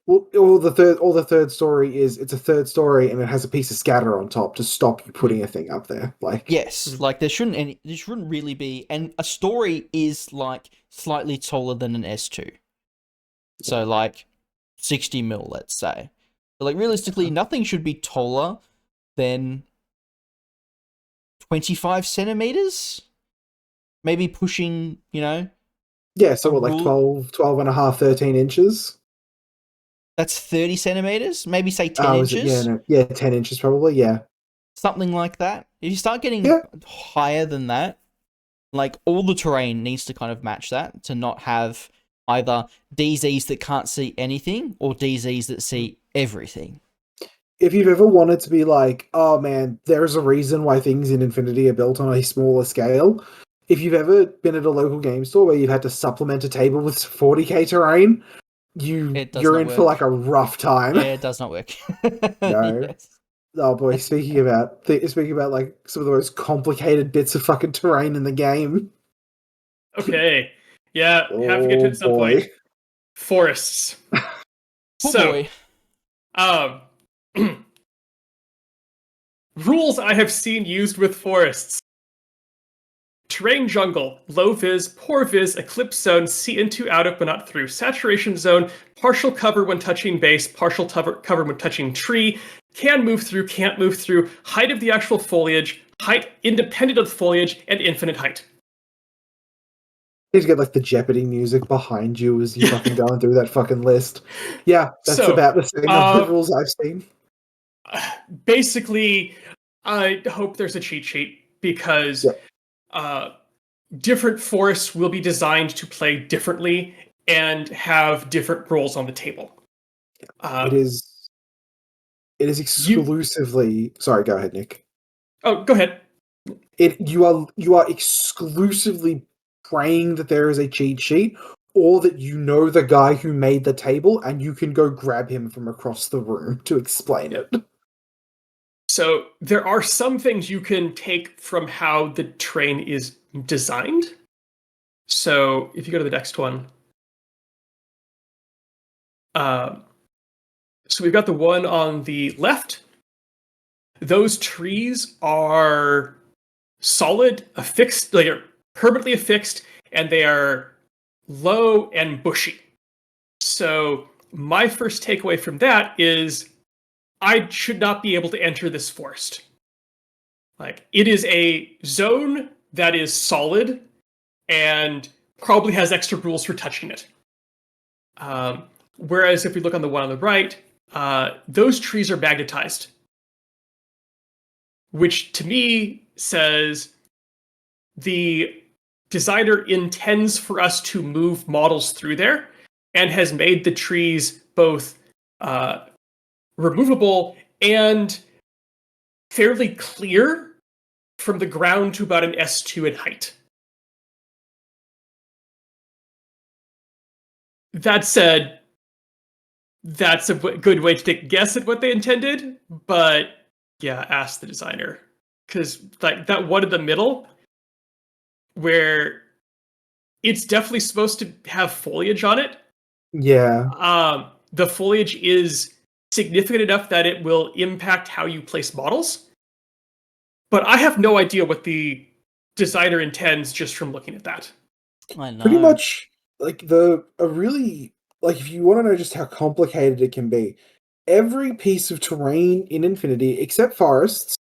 Well, all the third story is it's a third story and it has a piece of scatter on top to stop you putting a thing up there. Like, Yes, like there shouldn't really be, and a story is like slightly taller than an S2. So like 60 mil, let's say. But like realistically, nothing should be taller than 25 centimeters. Maybe pushing, yeah, so a what, like rule 12 and a half, 13 inches? that's 30 centimeters. Maybe say 10 Oh, is it? Yeah, inches, no, yeah, 10 inches probably. Yeah, something like that. If you start getting yeah. higher than that, like all the terrain needs to kind of match that to not have either DZs that can't see anything or DZs that see everything. If you've ever wanted to be like, oh man, there's a reason why things in Infinity are built on a smaller scale. If you've ever been at a local game store where you've had to supplement a table with 40k terrain, It does you're not in for work. like a rough time. Yeah, it does not work. No. Yes. Oh boy, speaking about like some of the most complicated bits of fucking terrain in the game. Okay. Yeah, have to get to it Oh at some point. boy. Forests. Oh So, boy. um, rules I have seen used with forests. Terrain jungle, low vis, poor vis, eclipse zone, see into, out of, but not through. Saturation zone, partial cover when touching base, partial cover when touching tree, can move through, can't move through, height of the actual foliage, height independent of the foliage, and infinite height. You need to get like the Jeopardy music behind you as you fucking going through that fucking list. Yeah, that's So, about the same number of rules I've seen. basically, I hope there's a cheat sheet because different forests will be designed to play differently and have different roles on the table. It is exclusively. Sorry, go ahead, Nick. Oh, go ahead. You are exclusively praying that there is a cheat sheet, or that you know the guy who made the table and you can go grab him from across the room to explain it. So there are some things you can take from how the train is designed. So if you go to the next one. So we've got the one on the left. Those trees are solid, affixed, they are permanently affixed, and they are low and bushy. So my first takeaway from that is I should not be able to enter this forest. Like, it is a zone that is solid and probably has extra rules for touching it. Whereas if we look on the one on the right, those trees are magnetized, which to me says the designer intends for us to move models through there and has made the trees both removable and fairly clear from the ground to about an S2 in height. That said, that's a good way to take a guess at what they intended, but yeah, ask the designer. Because like that one in the middle, where it's definitely supposed to have foliage on it. Yeah. The foliage is significant enough that it will impact how you place models. But I have no idea what the designer intends just from looking at that. I know. Pretty much, like, if you want to know just how complicated it can be, every piece of terrain in Infinity, except forests,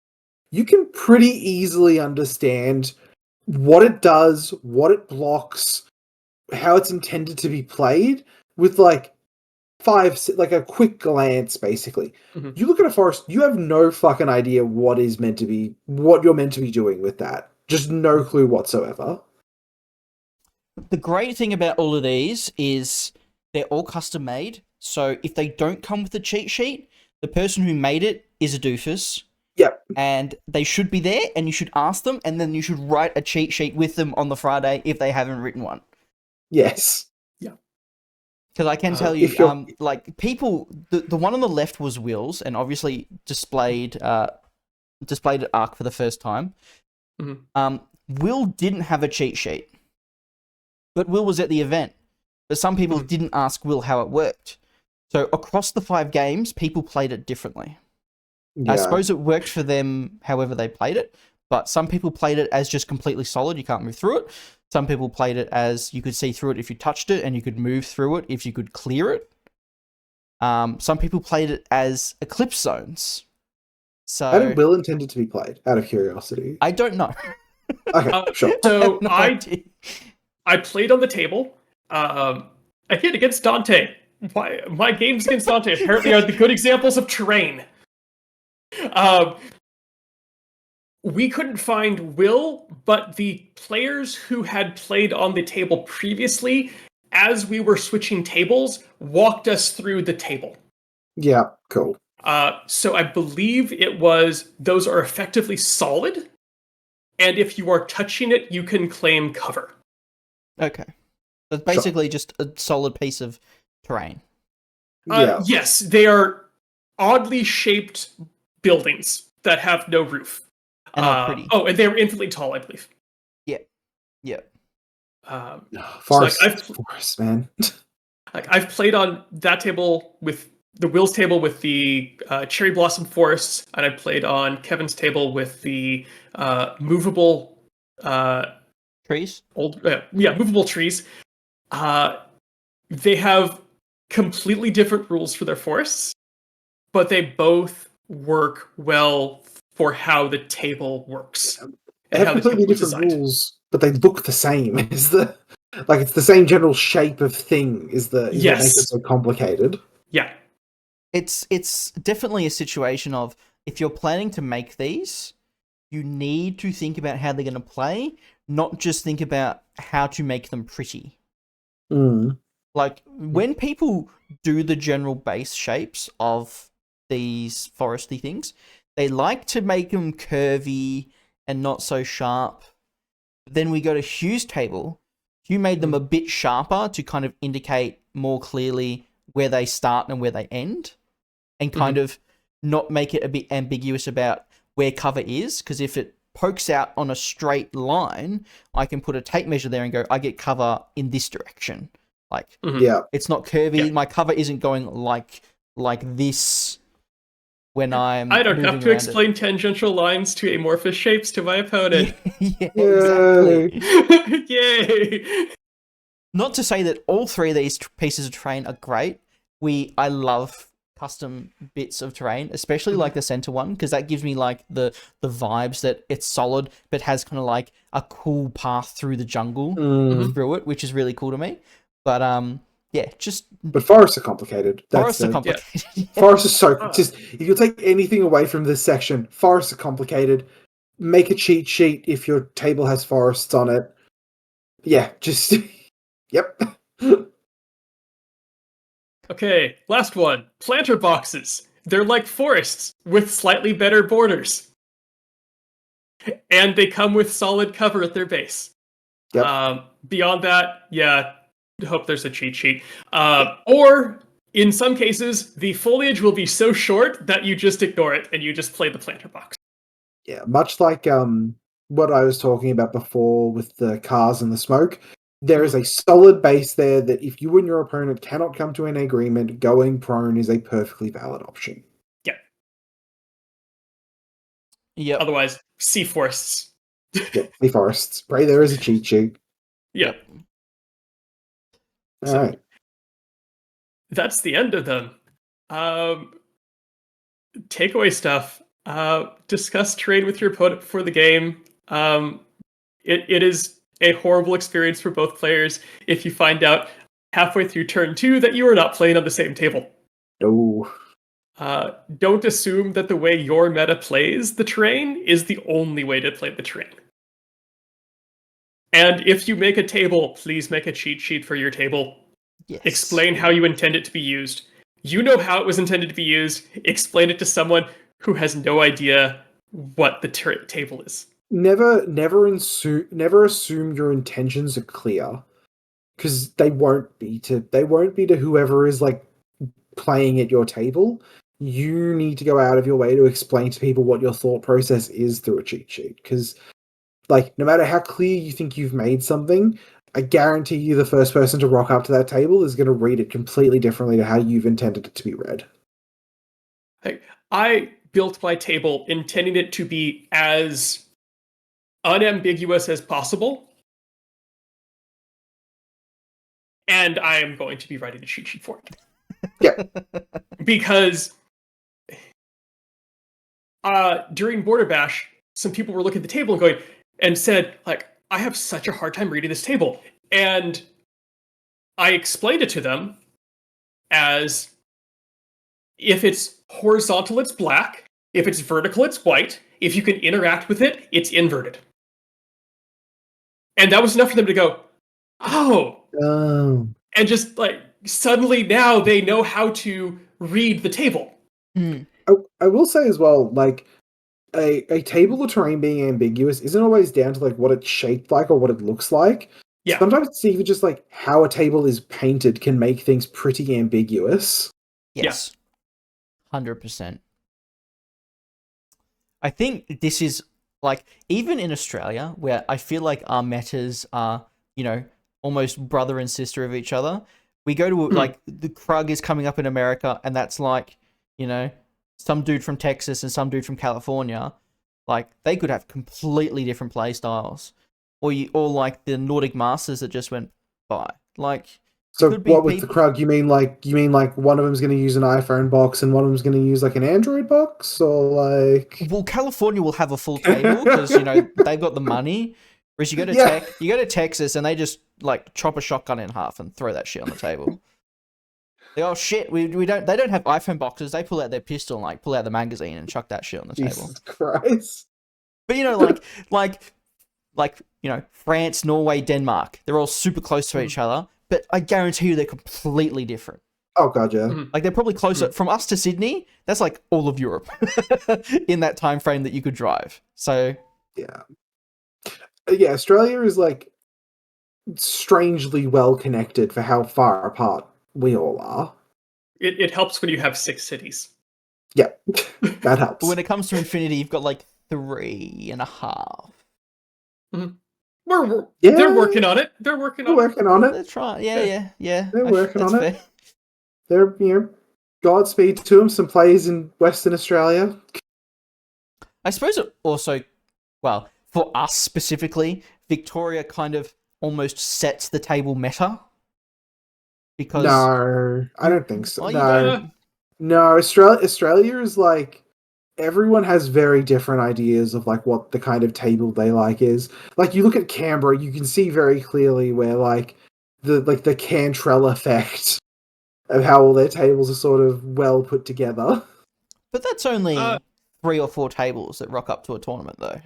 you can pretty easily understand what it does, what it blocks, how it's intended to be played, with, like, a quick glance, basically. Mhm. You look at a forest, you have no fucking idea what you're meant to be doing with that. Just no clue whatsoever. The great thing about all of these is they're all custom made. So if they don't come with a cheat sheet, the person who made it is a doofus. Yep. And they should be there, and you should ask them, and then you should write a cheat sheet with them on the Friday if they haven't written one. Yes. Because I can tell if you, you're- like people, the one on the left was Will's, and obviously displayed at Arc for the first time. Mhm. Will didn't have a cheat sheet, but Will was at the event. But some people didn't ask Will how it worked. So across the 5 games, people played it differently. I suppose it worked for them however they played it, but some people played it as just completely solid, you can't move through it. Some people played it as you could see through it if you touched it, and you could move through it if you could clear it. Some people played it as eclipse zones. So How did Will intend it to be played, out of curiosity? I don't know. Okay, sure. So I have no idea. I played on the table. I hit against Dante. My games against Dante apparently are the good examples of terrain. We couldn't find Will, but the players who had played on the table previously, as we were switching tables, walked us through the table. Yeah, cool. So I believe it was those are effectively solid, and if you are touching it, you can claim cover. Okay. So it's basically just a solid piece of terrain. Yes, they are oddly shaped buildings that have no roof. And are pretty. Oh, and they're infinitely tall, I believe. Yeah. Forest, so, like, forest, man. I've played on that table with the Will's table with the cherry blossom forests, and I played on Kevin's table with the movable Trees? movable trees. They have completely different rules for their forests, but they both work well for how the table works. They And have how the completely table was different designed. rules, but they look the same. It's the same general shape of thing is what makes it so complicated. Yeah. It's definitely a situation of, if you're planning to make these, you need to think about how they're going to play, not just think about how to make them pretty. Like, when people do the general base shapes of these foresty things, they like to make them curvy and not so sharp. Then we go to Hugh's table. Hugh made them a bit sharper to kind of indicate more clearly where they start and where they end, and kind of not make it a bit ambiguous about where cover is, because if it pokes out on a straight line, I can put a tape measure there and go, I get cover in this direction. Like, it's not curvy. Yeah. My cover isn't going like this when I'm I don't moving have to around explain tangential lines to amorphous shapes to my opponent. yeah, exactly. Yay! Not to say that all 3 of these pieces of terrain are great. I love custom bits of terrain, especially like the center one, because that gives me like the vibes that it's solid but has kind of like a cool path through the jungle through it, which is really cool to me. But but forests are complicated. Forests are complicated. Yeah. Forests are so just, if you take anything away from this section, forests are complicated. Make a cheat sheet if your table has forests on it. Yeah, just yep. Okay, last one. Planter boxes. They're like forests with slightly better borders. And they come with solid cover at their base. Yep. Beyond that, yeah, hope there's a cheat sheet. Or in some cases, the foliage will be so short that you just ignore it and you just play the planter box. Yeah, much like what I was talking about before with the cars and the smoke. There is a solid base there that if you and your opponent cannot come to an agreement, going prone is a perfectly valid option. Yep. Otherwise, sea forests. Yep, the forests. Pray there is a cheat sheet. Yeah. Yep. All right. That's the end of them. Takeaway stuff. Discuss trade with your opponent before the game. It is a horrible experience for both players if you find out halfway through turn 2 that you are not playing on the same table. Oh. Don't assume that the way your meta plays the terrain is the only way to play the terrain. And if you make a table, please make a cheat sheet for your table. Yes. Explain how you intend it to be used. You know how it was intended to be used. Explain it to someone who has no idea what the table is. Never assume your intentions are clear, because they won't be to whoever is like playing at your table. You need to go out of your way to explain to people what your thought process is through a cheat sheet, because like no matter how clear you think you've made something, I guarantee you the first person to rock up to that table is going to read it completely differently to how you've intended it to be read. I built my table intending it to be as unambiguous as possible, and I am going to be writing a cheat sheet for it. Yeah. Because during Border Bash, some people were looking at the table and going and said, like, I have such a hard time reading this table. And I explained it to them as if it's horizontal, it's black. If it's vertical, it's white. If you can interact with it, it's inverted. And that was enough for them to go, oh. And just like suddenly now they know how to read the table. Mm. I will say as well, like a table or terrain being ambiguous isn't always down to like what it's shaped like or what it looks like. Yeah. Sometimes it's even just like how a table is painted can make things pretty ambiguous. Yes. 100%. I think this is like, even in Australia, where I feel like our metas are, you know, almost brother and sister of each other. We go to like the Krug is coming up in America, and that's like, you know, some dude from Texas and some dude from California. Like they could have completely different play styles, or like the Nordic Masters that just went by. Like, so what with the Krug? You mean like one of them's going to use an iPhone box and one of them's going to use like an Android box, or like? Well, California will have a full table because you know they've got the money. Whereas you go to Texas and they just like chop a shotgun in half and throw that shit on the table. Oh shit, we don't. They don't have iPhone boxes. They pull out their pistol and like pull out the magazine and chuck that shit on the table. Jesus Christ! But you know, like you know, France, Norway, Denmark. They're all super close to each other, but I guarantee you they're completely different. Oh god, yeah. Like they're probably closer from us to Sydney. That's like all of Europe in that time frame that you could drive. So yeah. Australia is like strangely well connected for how far apart we all are. It helps when you have 6 cities. Yeah, that helps. But when it comes to Infinity, you've got like 3.5. They're working on it. They're working on it. They're trying. Yeah. They're working on it. They're, you know, Godspeed to them. Some players in Western Australia. I suppose it also, well, for us specifically, Victoria kind of almost sets the table meta. Because no, I don't think so. Oh, No. Australia is like, everyone has very different ideas of like what the kind of table they like is. Like you look at Canberra, you can see very clearly where like the Cantrell effect of how all their tables are sort of well put together. But that's only 3 or 4 tables that rock up to a tournament, though.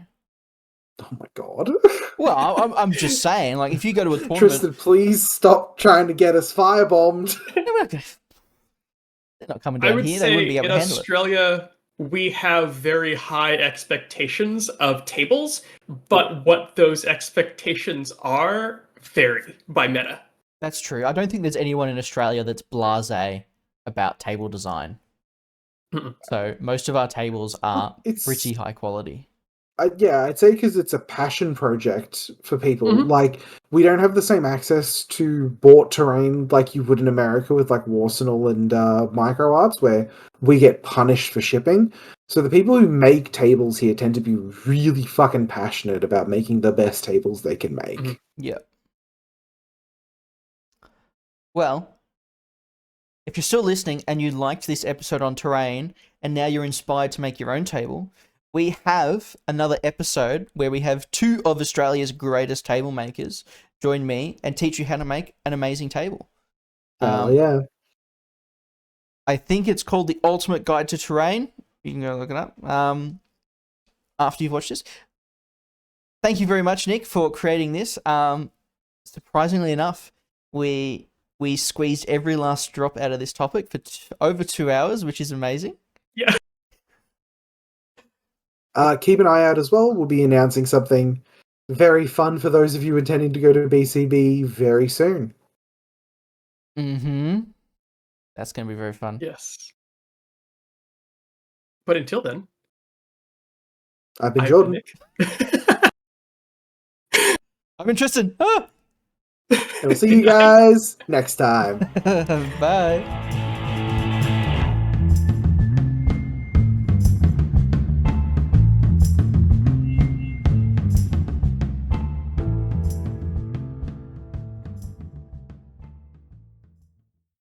Oh my god. Well, I'm just saying, like, if you go to a tournament... Tristan, please stop trying to get us firebombed. They're not coming down here. They wouldn't be able to handle it. In Australia, we have very high expectations of tables, but what those expectations are vary by meta. That's true. I don't think there's anyone in Australia that's blasé about table design. Mm-mm. So most of our tables are It's pretty high quality. yeah, I'd say because it's a passion project for people. Mhm. Like, we don't have the same access to bought terrain like you would in America with like Warsenal and Micro Arts, where we get punished for shipping. So the people who make tables here tend to be really fucking passionate about making the best tables they can make. Mhm. Yeah. Well, if you're still listening and you liked this episode on terrain and now you're inspired to make your own table, we have another episode where we have two of Australia's greatest table makers join me and teach you how to make an amazing table. Hell yeah. I think it's called The Ultimate Guide to Terrain. You can go look it up after you've watched this. Thank you very much, Nick, for creating this. Surprisingly enough, we squeezed every last drop out of this topic for over 2 hours, which is amazing. Yeah. Keep an eye out as well. We'll be announcing something very fun for those of you intending to go to BCB very soon. Mm-hmm. That's going to be very fun. Yes. But until then, I've been I've Jordan. been Nick. I'm interested. Ah! And we'll see you guys next time. Bye.